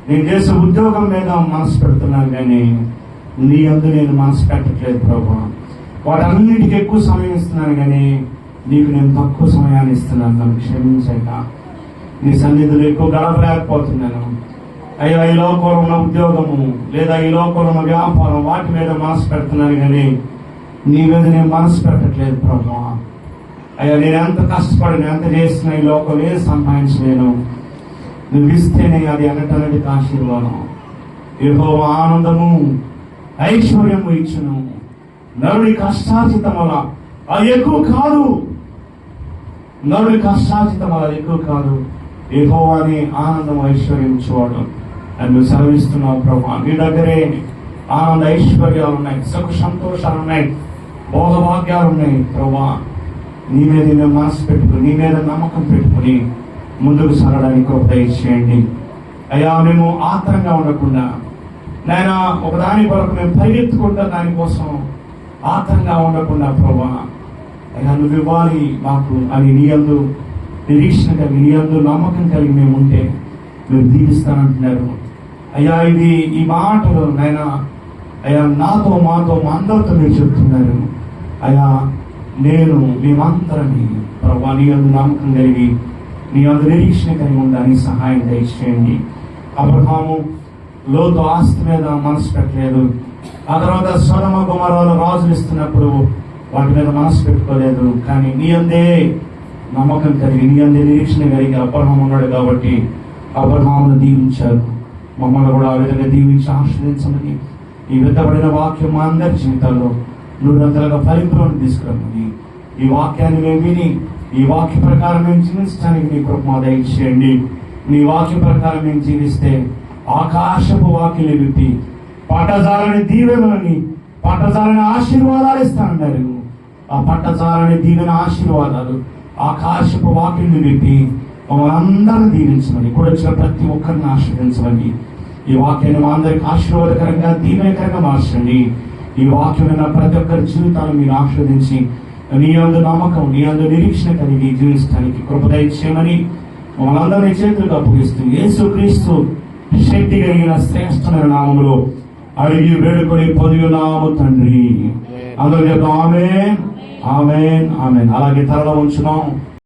నేను చేసే ఉద్యోగం మీద మనసు పెడుతున్నాను, కానీ నీ అందు నేను మనసు పెట్టట్లేదు ప్రభువా. వాటన్నిటికీ ఎక్కువ సమయం ఇస్తున్నాను, కానీ నీకు నేను తక్కువ సమయాన్ని ఇస్తున్నాను. నన్ను క్షమించాక నీ సన్నిధిలో ఎక్కువ గడపలేకపోతున్నాను అయ్యా. ఈ లోకంలో ఉన్న ఉద్యోగము లేదా ఈ లోకంలో ఉన్న వ్యాపారం వాటి మీద మనసు పెడుతున్నాను, కానీ నీ మీద నేను మనసు పెట్టట్లేదు ప్రభువా. అయ్యా నేను ఎంత కష్టపడిన ఎంత చేసినా ఈ లోకంలో ఏది సంపాదించలేను, నువ్వు ఇస్తేనే అది అనటానికి ఆశీర్వాదం. యెహోవా ఆనందము ఐశ్వర్యము ఇచ్చును, నరుడి కష్టార్జితం వల్ల అది ఎక్కువ కాదు, నరుడి కష్టార్జితం వల్ల అది ఎక్కువ కాదు. యెహోవాని ఆనందం ఐశ్వర్యం ఇచ్చేవాడు అని నువ్వు సెలవిస్తున్నావు ప్రభువా. నీ దగ్గరే ఆనంద ఐశ్వర్యాలు ఉన్నాయి, సుఖ సంతోషాలు ఉన్నాయి, భోగభాగ్యాలు ఉన్నాయి ప్రభువా. నీ మీద మేము మనసు పెట్టుకుని నీ మీద నమ్మకం పెట్టుకుని ముందుకు సాగడానికి కృప దయచేయండి అయ్యా. మేము ఆత్రంగా ఉండకుండా నాయన ఒకదాని కొరకు మేము పరిగెత్తుకుంటా దానికోసం ఆత్రంగా ఉండకుండా ప్రభువా అయ్యా నువ్వు ఇవ్వాలి మాకు అని నీ యందు నిరీక్షణ కలిగి నీ యందు నమ్మకం కలిగి మేము ఉంటే మీరు దీవిస్తానంటున్నారు అయ్యా. ఈ మాటలు నాయన అయ్యా నాతో మాతో మా అందరితో మీరు చెప్తున్నారు అయ్యా. మేమందరని ప్రభా నీ యందు నమ్మకం కలిగి నీ యందు నిరీక్షణ కలిగి ఉండడానికి సహాయం దయచేయండి. అబ్రహాము లోతు ఆస్తి మీద మనసు పెట్టలేదు. ఆ తర్వాత సొదొమ గొమొర్రాలో రాజులు ఇస్తున్నప్పుడు వాటి మీద మనసు పెట్టుకోలేదు. కానీ నీ అందే నమ్మకం కలిగి నీ అందే నిరీక్షణ కలిగి అబ్రహాము ఉన్నాడు కాబట్టి అబ్రహామును దీవించారు. మమ్మల్ని కూడా ఆ విధంగా దీవించి ఆశ్రయించమని ఈ విధపడిన వాక్యం మా అందరి జీవితాల్లో నూరంతలుగా ఫలింపులను తీసుకురమ్మని ఈ వాక్యాన్ని మేము విని ఈ వాక్య ప్రకారం మేము జీవించడానికి నీ కృప దయచేయండి. నీ వాక్య ప్రకారం మేము జీవిస్తే ఆకాశపు వాక్యలు విప్పి పట్టజాలని దీవెనలని పట్టజాలని ఆశీర్వాదాలు ఇస్తానన్నారు. ఆ పట్టజాలని దీవెన ఆశీర్వాదాలు ఆకాశపు వాక్యలు విప్పి మమ్మల్ని అందరిని దీవించమని కూడా వచ్చిన ప్రతి ఒక్కరిని ఆశీర్వదించమని ఈ వాక్యాన్ని మా అందరికి ఆశీర్వాదకరంగా దీవెనకరంగా మార్చండి. ఈ వాక్యం ప్రతి ఒక్కరి జీవితాలను మీరు ఆశీర్వదించి నీ యందు నమ్మకం నీ యందు నిరీక్షణ కలిగి జీవించడానికి కృప దయచేయమని మమ్మల్ని అందరినీ చేతులకు అప్పగిస్తూ యేసుక్రీస్తు శక్తి కలిగిన శ్రేష్టమైన నామములో అడిగి వేడుకొని పొందియున్నాము తండ్రి. అందరూ చెప్తాం ఆమేన్ ఆమేన్ ఆమేన్. అలాగే తరలో ఉంచున్నాం.